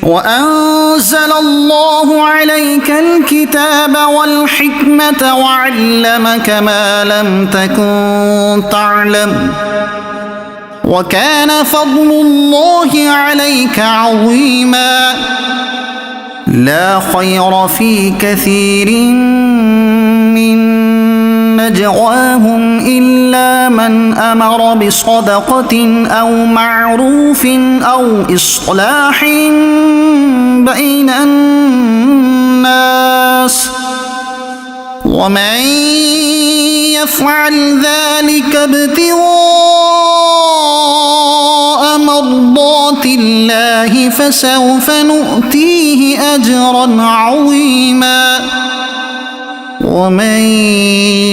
وأنزل الله عليك الكتاب والحكمة وعلمك ما لم تكن تعلم وكان فضل الله عليك عظيما لا خير في كثير من نجواهم إلا من أمر بصدقة أو معروف أو إصلاح بين الناس ومن يفعل ذلك ابتغاء مرضات مرضات الله فسوف نؤتيه أجرا عظيما ومن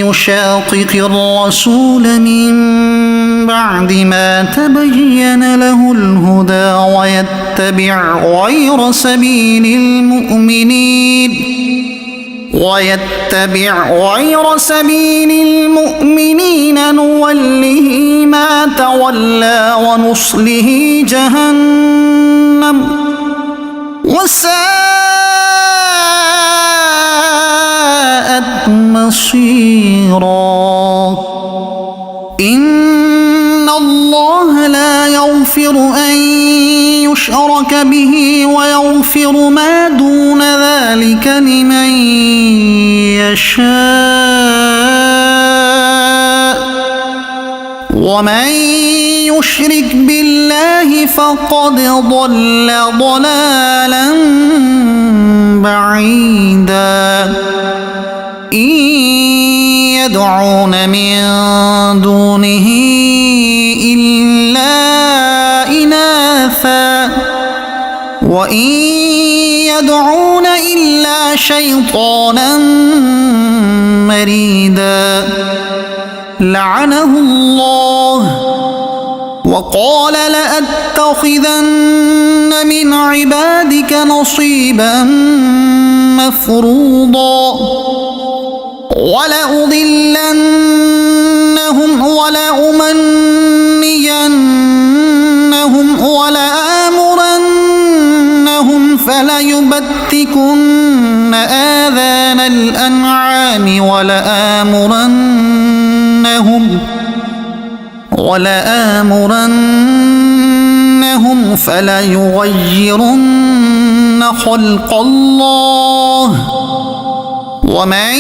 يشاقق الرسول من بعد ما تبين له الهدى ويتبع غير سبيل المؤمنين نوله ما تولى ونصله جهنم وساءت مصيرا. إن الله لا يغفر أن يشرك به ويغفر ما دون ذلك لمن يشاء ومن يشرك بالله فقد ضل ضلالا بعيدا. إن يدعون من دونه إلا إناثا وإن يدعون إلا شيطانا مريدا لعنه الله وقال لأتخذن من عبادك نصيبا مفروضا ولأضلنهم ولأمنينهم ولآمرنهم فليبتكن آذان الأنعام ولآمرنهم فليغيرن خلق الله ومن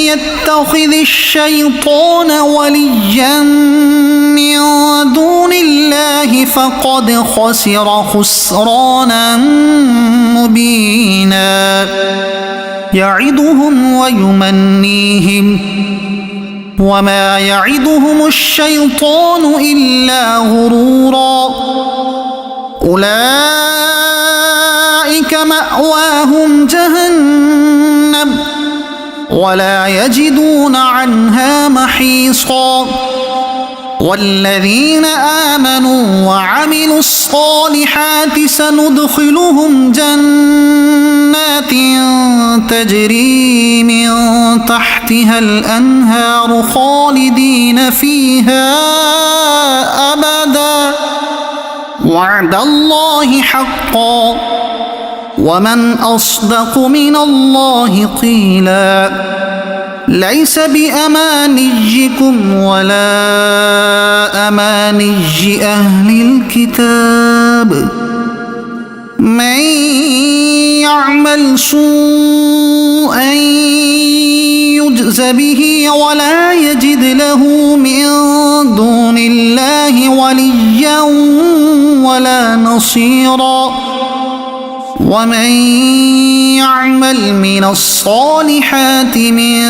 يتخذ الشيطان وليا من دون الله فقد خسر خسرانا مبينا. يعدهم ويمنيهم وما يعدهم الشيطان إلا غرورا. أولئك مأواهم جهنم ولا يجدون عنها محيصا. والذين آمنوا وعملوا الصالحات سندخلهم جنات تجري من تحتها الأنهار خالدين فيها أبدا وعد الله حقا ومن أصدق من الله قيلا. ليس بأمانيكم ولا أماني أهل الكتاب من يعمل سوءا يجز به ولا يجد له من دون الله وليا ولا نصيرا. ومن يعمل من الصالحات من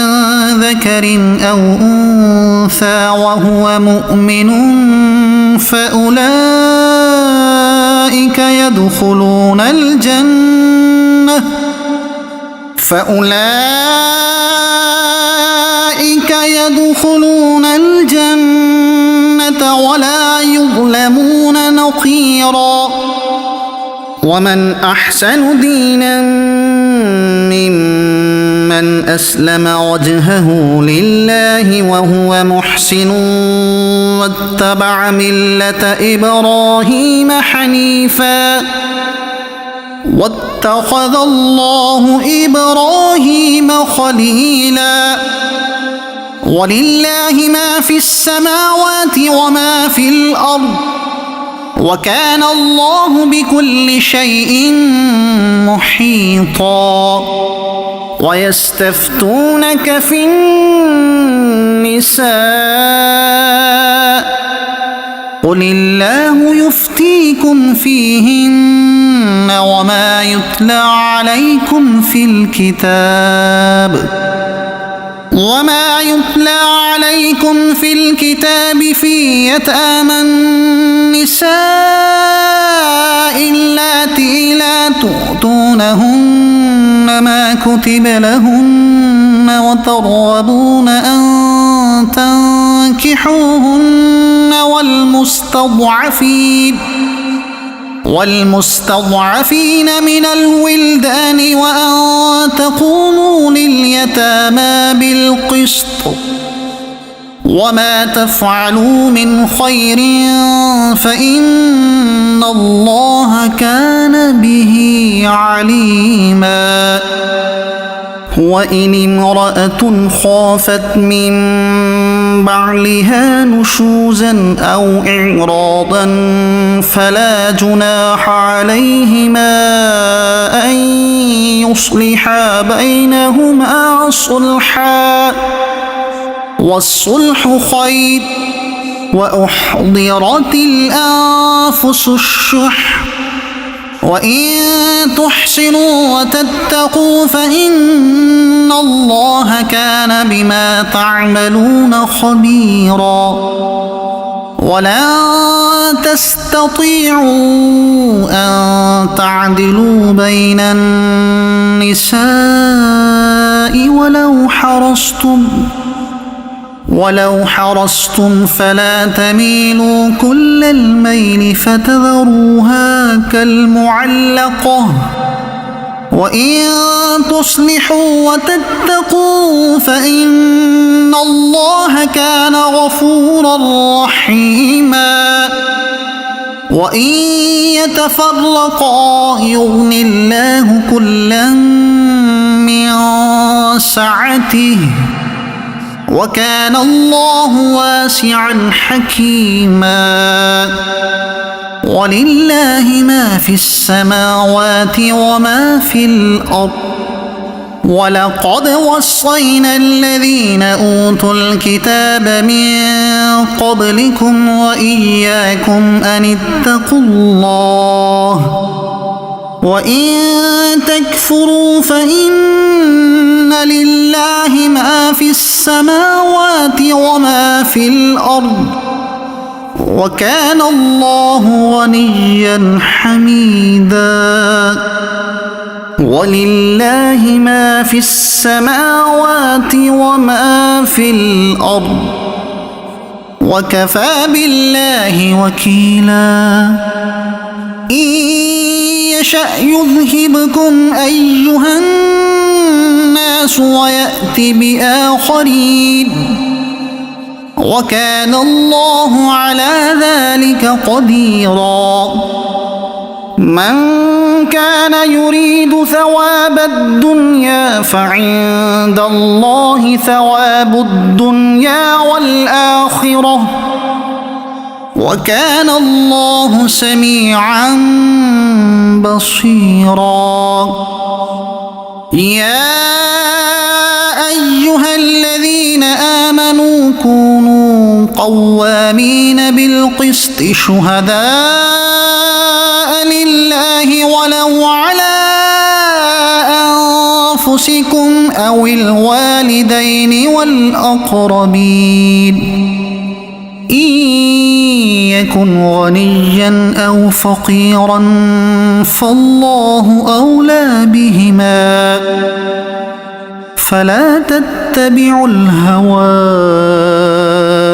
ذكر أو أنثى وهو مؤمن فأولئك يدخلون الجنة ولا يظلمون نقيرا. ومن أحسن دينا ممن أسلم وجهه لله وهو محسن واتبع ملة إبراهيم حنيفا واتخذ الله إبراهيم خليلا. ولله ما في السماوات وما في الأرض وكان الله بكل شيء محيطا. ويستفتونك في النساء قل الله يفتيكم فيهن وما يتلى عليكم في الكتاب عليكم في الكتاب في يتامى النساء اللاتي لا تؤتونهن ما كتب لهن وترغبون أن تنكحوهن والمستضعفين من الولدان وأن تقوموا لليتامى بالقسط وما تفعلوا من خير فإن الله كان به عليما. وإن امرأة خافت من بعلها نشوزا أو إعراضا فلا جناح عليهما أن يصلحا بينهما صلحا والصلح خير وأحضرت الأنفس الشح وإن تحسنوا وتتقوا فإن الله كان بما تعملون خبيرا. ولن تستطيعوا أن تعدلوا بين النساء ولو حرصتم فلا تميلوا كل الميل فتذروها كالمعلقة وإن تصلحوا وتتقوا فإن الله كان غفورا رحيما. وإن يتفرقا يغن الله كلا من سعته وكان الله واسعا حكيما. ولله ما في السماوات وما في الأرض ولقد وصينا الذين أوتوا الكتاب من قبلكم وإياكم أن اتقوا الله وإن تكفروا فإن لله ما في السماوات وما في الأرض وكان الله غنيا حميدا. ولله ما في السماوات وما في الأرض وكفى بالله وكيلا. إن يشأ يذهبكم أيها الناس ويأت بآخرين وكان الله على ذلك قديرا. من كان يريد ثواب الدنيا فعند الله ثواب الدنيا والآخرة وكان الله سميعا بصيرا. يا أيها الذين آمنوا كونوا قوامين بالقسط شهداء لله ولو على أنفسكم أو الوالدين والأقربين إن يكن غنيا أو فقيرا فالله أولى بهما فلا تتبعوا الهوى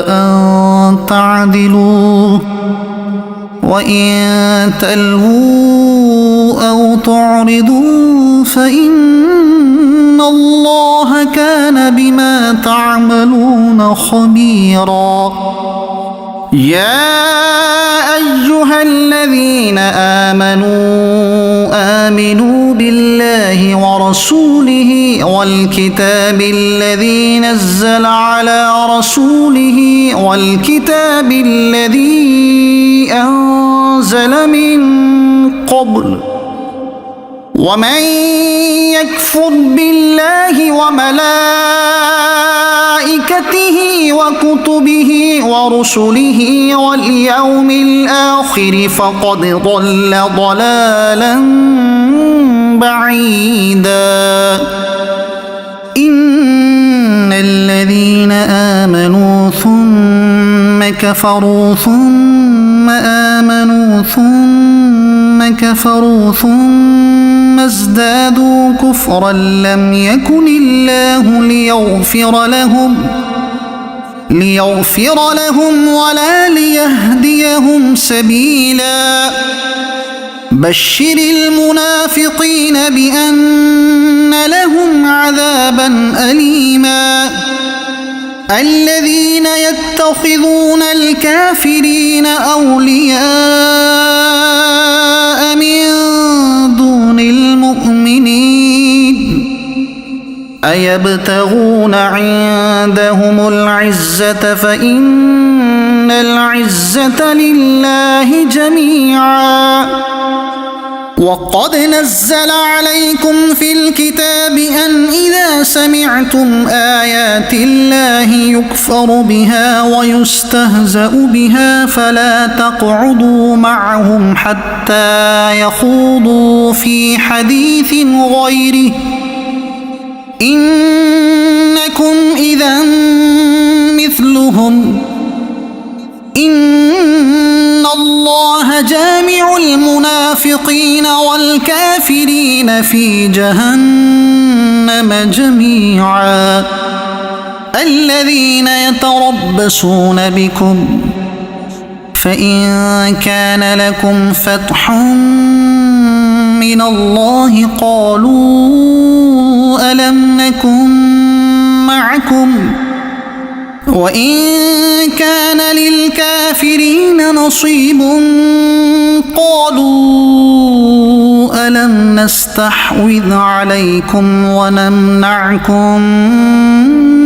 أن تعدلوا وإن تلووا أو تعرضوا فإن الله كان بما تعملون خبيرا. يا أيها الذين آمنوا بالله ورسوله والكتاب الذي نزل على رسوله والكتاب الذي أنزل من قبل ومن يكفر بالله وملائكته وكتبه ورسله واليوم الآخر فقد ضل ضلالا بعيدا. إن الذين آمنوا كفروا ثم آمنوا ثم كفروا ثم ازدادوا كفرا لم يكن الله ليغفر لهم ولا ليهديهم سبيلا بشر المنافقين بأن لهم عذابا أليما الذين يتخذون الكافرين أولياء من دون المؤمنين أيبتغون عندهم العزة فإن العزة لله جميعا وقد نزل عليكم في الكتاب أن إذا سمعتم آيات الله يكفر بها ويستهزأ بها فلا تقعدوا معهم حتى يخوضوا في حديث غيره إنكم إذا مثلهم إن الله جامع المنافقين والكافرين في جهنم جميعا الذين يتربصون بكم فإن كان لكم فتح من الله قالوا ألم نكن معكم وإن كان للكافرين نصيب قالوا ألم نستحوذ عليكم ونمنعكم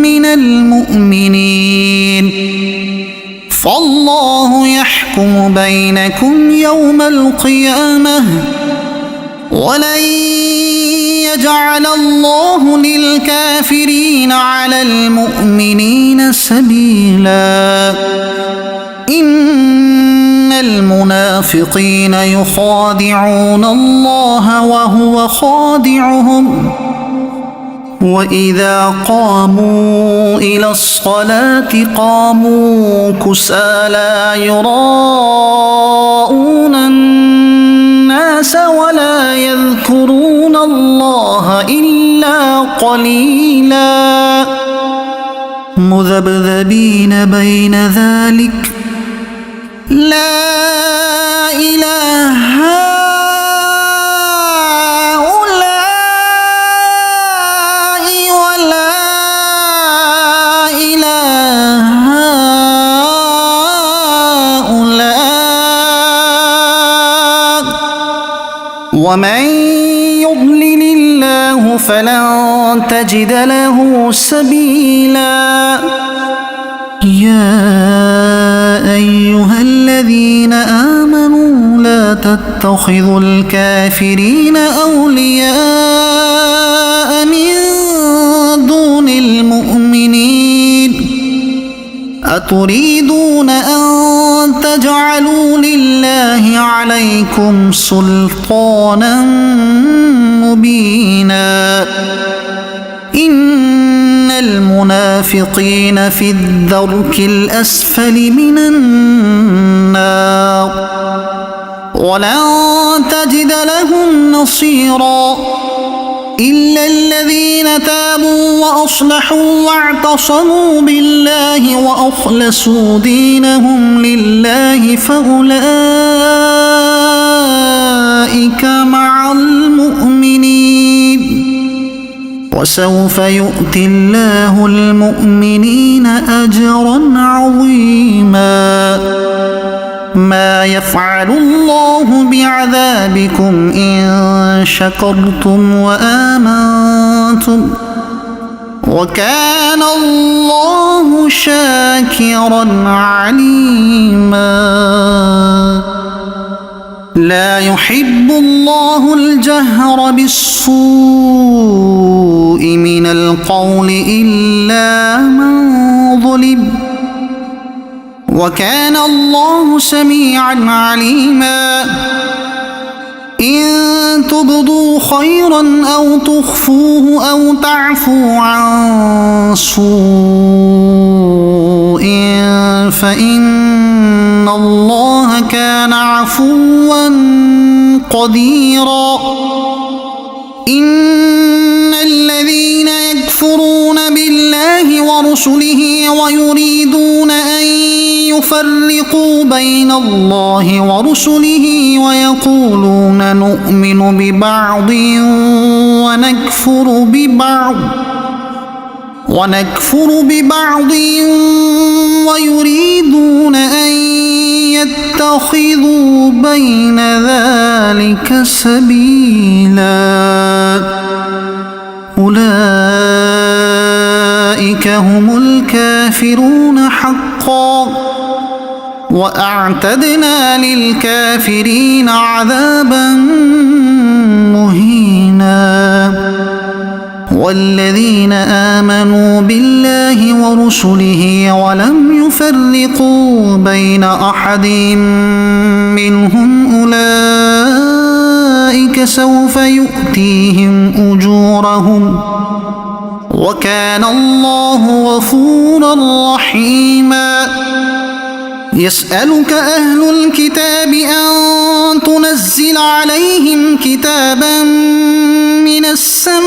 من المؤمنين فالله يحكم بينكم يوم القيامة ولن يجعل الله للكافرين على المؤمنين سبيلا إن المنافقين يخادعون الله وهو خادعهم وإذا قاموا إلى الصلاة قاموا كسالى يراءون الناس ولا يذكرون الله إلا قليلا مذبذبين بين ذلك لا إله ومن يضلل الله فلن تجد له سبيلا يا أيها الذين آمنوا لا تتخذوا الكافرين أولياء من دون المؤمنين أتريدون أن تجعلوا لله عليكم سلطانا مبينا إن المنافقين في الدرك الأسفل من النار ولن تجد لهم نصيرا إلا الذين تابوا وأصلحوا واعتصموا بالله وأخلصوا دينهم لله فأولئك مع المؤمنين وسوف يؤتي الله المؤمنين أجرا عظيما ما يفعل الله بعذابكم إن شكرتم وآمنتم وكان الله شاكرا عليما لا يحب الله الجهر بالسوء من القول إلا من ظلم وكان الله سميعا عليما إن تبدوا خيرا أو تخفوه أو تعفوا عن سوء فإن الله كان عفوا قديرا. إن الذين يكفرون بالله ورسله ويريدون أن يفرقوا بين الله ورسله ويقولون نؤمن ببعض ونكفر ببعض ويريدون أن يتخذوا بين ذلك سبيلا أولئك هم الكافرون حقا وأعتدنا للكافرين عذابا مهينا. والذين آمنوا بالله ورسله ولم يفرقوا بين أحد منهم أولئك سوف يؤتيهم أجورهم وكان الله غفورا رحيما. يسألك أهل الكتاب أن تنزل عليهم كتابا من السماء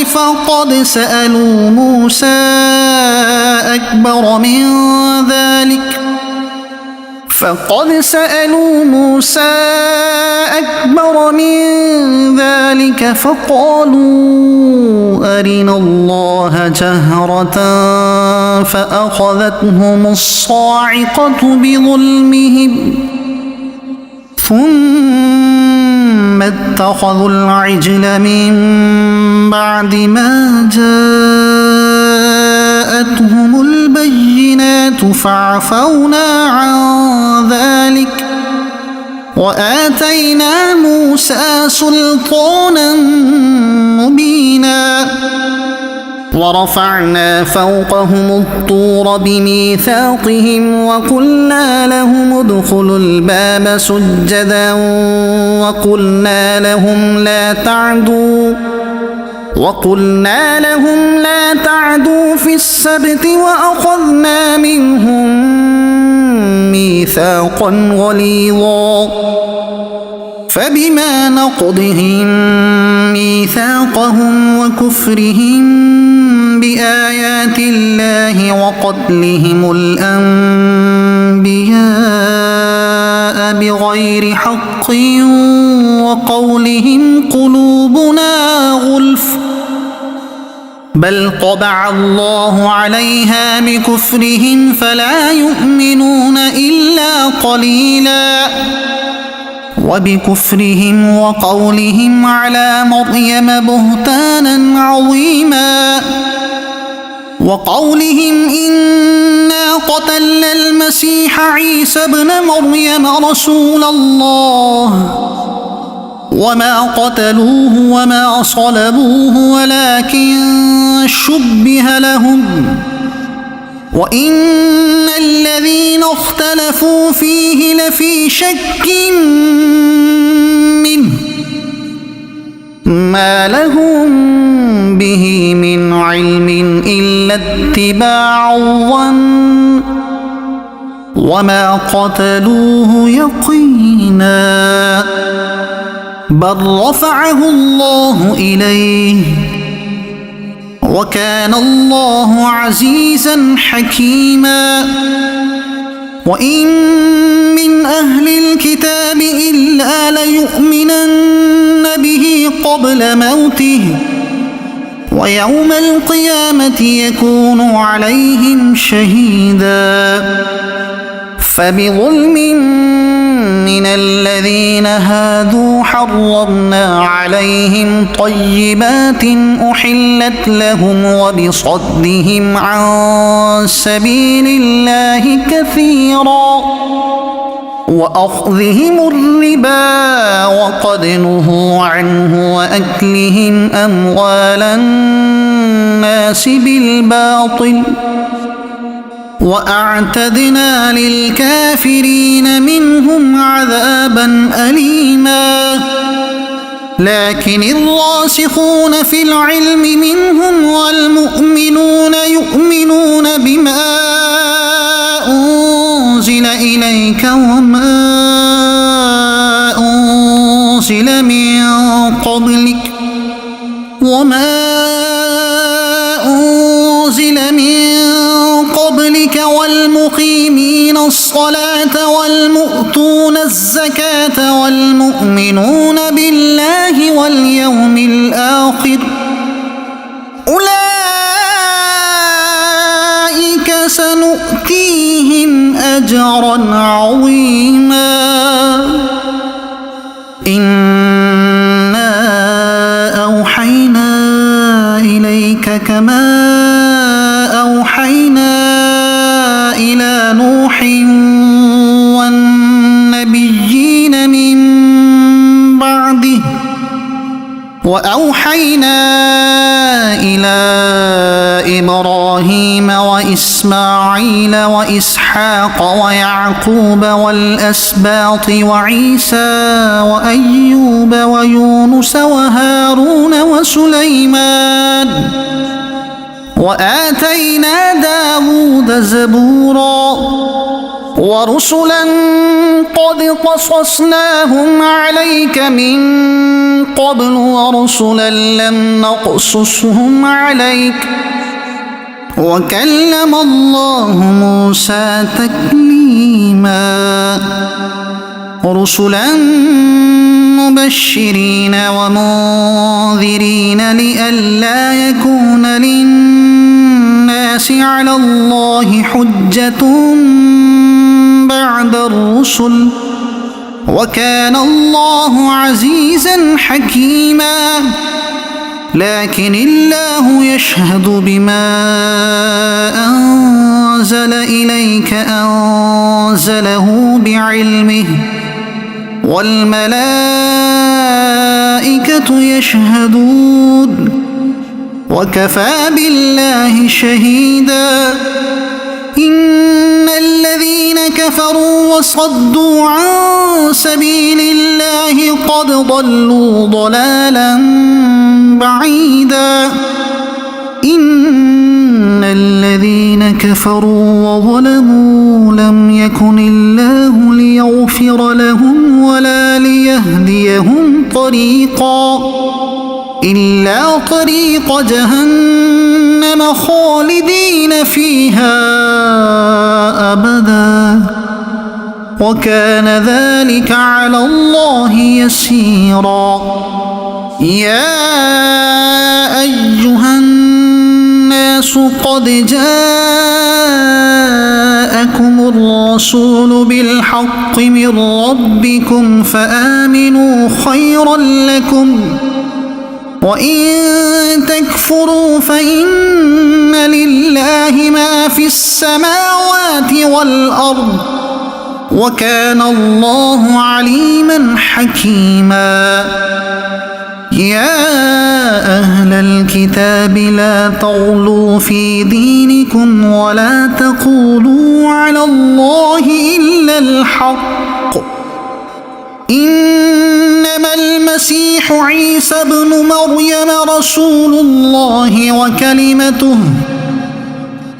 فقد سألوا موسى أكبر من ذلك فقالوا أرنا الله جهرة فأخذتهم الصاعقة بظلمهم ثم اتخذوا العجل من بعد ما جاءتهم البينات فعفونا عن ذلك وآتينا موسى سلطانا مبينا. ورفعنا فوقهم الطور بميثاقهم وقلنا لهم ادخلوا الباب سجدا وقلنا لهم لا تعدوا في السبت وأخذنا منهم ميثاقا غليظا. فبما نقضهم ميثاقهم وكفرهم بآيات الله وقتلهم الأنبياء بغير حق وقولهم قلوبنا غلف بل طبع الله عليها بكفرهم فلا يؤمنون إلا قليلا. وبكفرهم وقولهم على مريم بهتانا عظيما وقولهم إنا قتلنا المسيح عيسى ابن مريم رسول الله وما قتلوه وما صلبوه ولكن شبه لهم وإن الذين اختلفوا فيه لفي شك منه ما لهم به من علم إلا اتباع الظن وما قتلوه يقينا بل رفعه الله إليه وكان الله عزيزا حكيما. وإن من أهل الكتاب إلا ليؤمنن به قبل موته ويوم القيامة يكون عليهم شهيدا. فبظلم من الذين هادوا حرمنا عليهم طيبات أحلت لهم وبصدهم عن سبيل الله كثيرا وأخذهم الربا وقد نهوا عنه وأكلهم أموال الناس بالباطل وأعتدنا للكافرين منهم عذابا أليما لكن الراسخون في العلم منهم والمؤمنون يؤمنون بما أنزل إليك وما أنزل من قبلك والمقيمين الصلاة والمؤتون الزكاة والمؤمنون بالله واليوم الآخر أولئك سنؤتيهم أجرا عظيما إنا أوحينا إليك كما أوحينا إلى نوح والنبيين من بعده وأوحينا إلى إبراهيم وإسماعيل وإسحاق ويعقوب والأسباط وعيسى وأيوب ويونس وهارون وسليمان وآتينا داود زبورا ورسلا قد قصصناهم عليك من قبل ورسلا لم نقصصهم عليك وكلم الله موسى تكليما رسلا مبشرين ومنذرين لئلا يكون للناس على الله حجة بعد الرسل وكان الله عزيزا حكيما لكن الله يشهد بما أنزل إليك أنزله بعلمه والملائكة يشهدون وكفى بالله شهيدا إن الذين كفروا وصدوا عن سبيل الله قد ضلوا ضلالا بعيدا إن الذين كفروا وظلموا لم يكن الله ليغفر لهم ولا ليهديهم طريقا إلا طريق جهنم خالدين فيها أبدا وكان ذلك على الله يسيرا يا أيها الناس قد جاءكم الرسول بالحق من ربكم فآمنوا خيرا لكم وإن تكفروا فإن لله ما في السماوات والأرض وكان الله عليما حكيما يا أهل الكتاب لا تغلوا في دينكم ولا تقولوا على الله إلا الحق إنما المسيح عيسى ابن مريم رسول الله وكلمته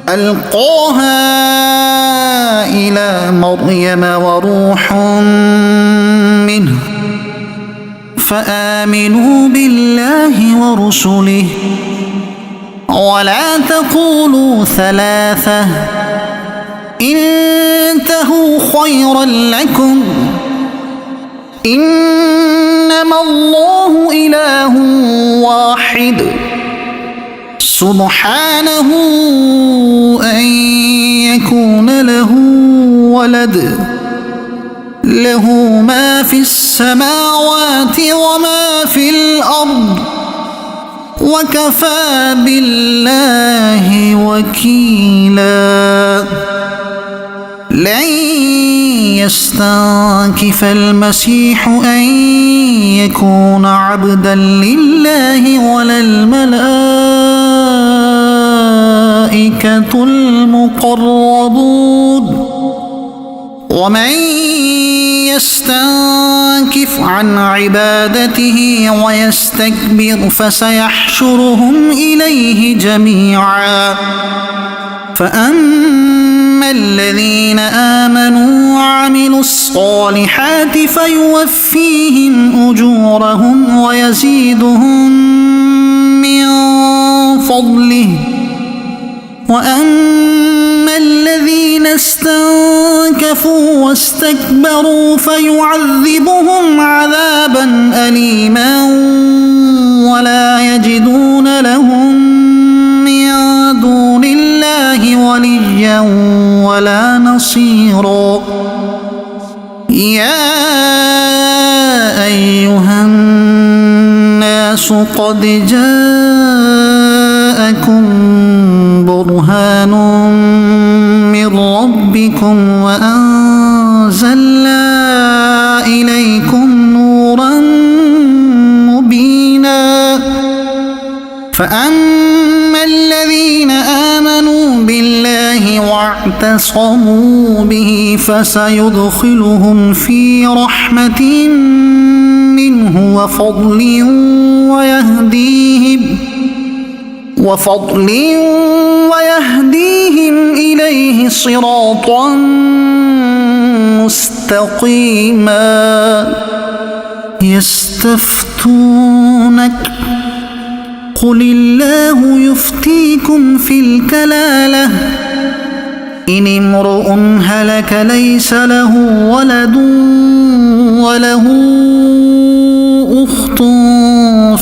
ألقاها إلى مريم وروح منه فآمنوا بالله ورسله ولا تقولوا ثلاثة انتهوا خيرا لكم إنما الله إله واحد سبحانه أن يكون له ولد له ما في السماوات وما في الأرض وكفى بالله وكيلا لن يستنكف المسيح أن يكون عبدا لله ولا الملائكة المقربون المقربون ومن يستنكف عن عبادته ويستكبر فسيحشرهم إليه جميعا فأما الذين آمنوا وعملوا الصالحات فيوفيهم أجورهم ويزيدهم من فضله وأما الذين استنكفوا واستكبروا فيعذبهم عذابا أليما ولا يجدون لهم من دون الله وليا ولا نصيرا يا أيها الناس قد جاءكم برهان من ربكم وأنزلنا إليكم نورا مبينا فأما الذين آمنوا بالله واعتصموا به فسيدخلهم في رحمة منه وفضل ويهديهم إليه صراطا مستقيما يستفتونك قل الله يفتيكم في الكلالة إن امرؤ هلك ليس له ولد وله أخت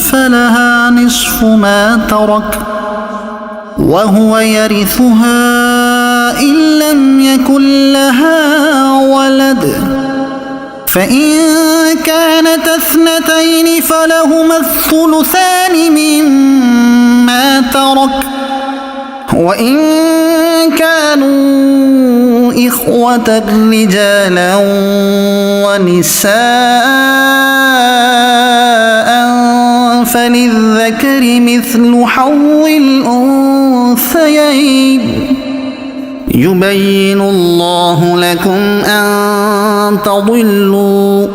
فلها نصف ما ترك وهو يرثها إن لم يكن لها ولد فإن كانت اثنتين فلهما الثلثان مما ترك وإن كانوا إخوة رجالا ونساء فللذكر مثل حظ الأنثيين يبين الله لكم أن تضلوا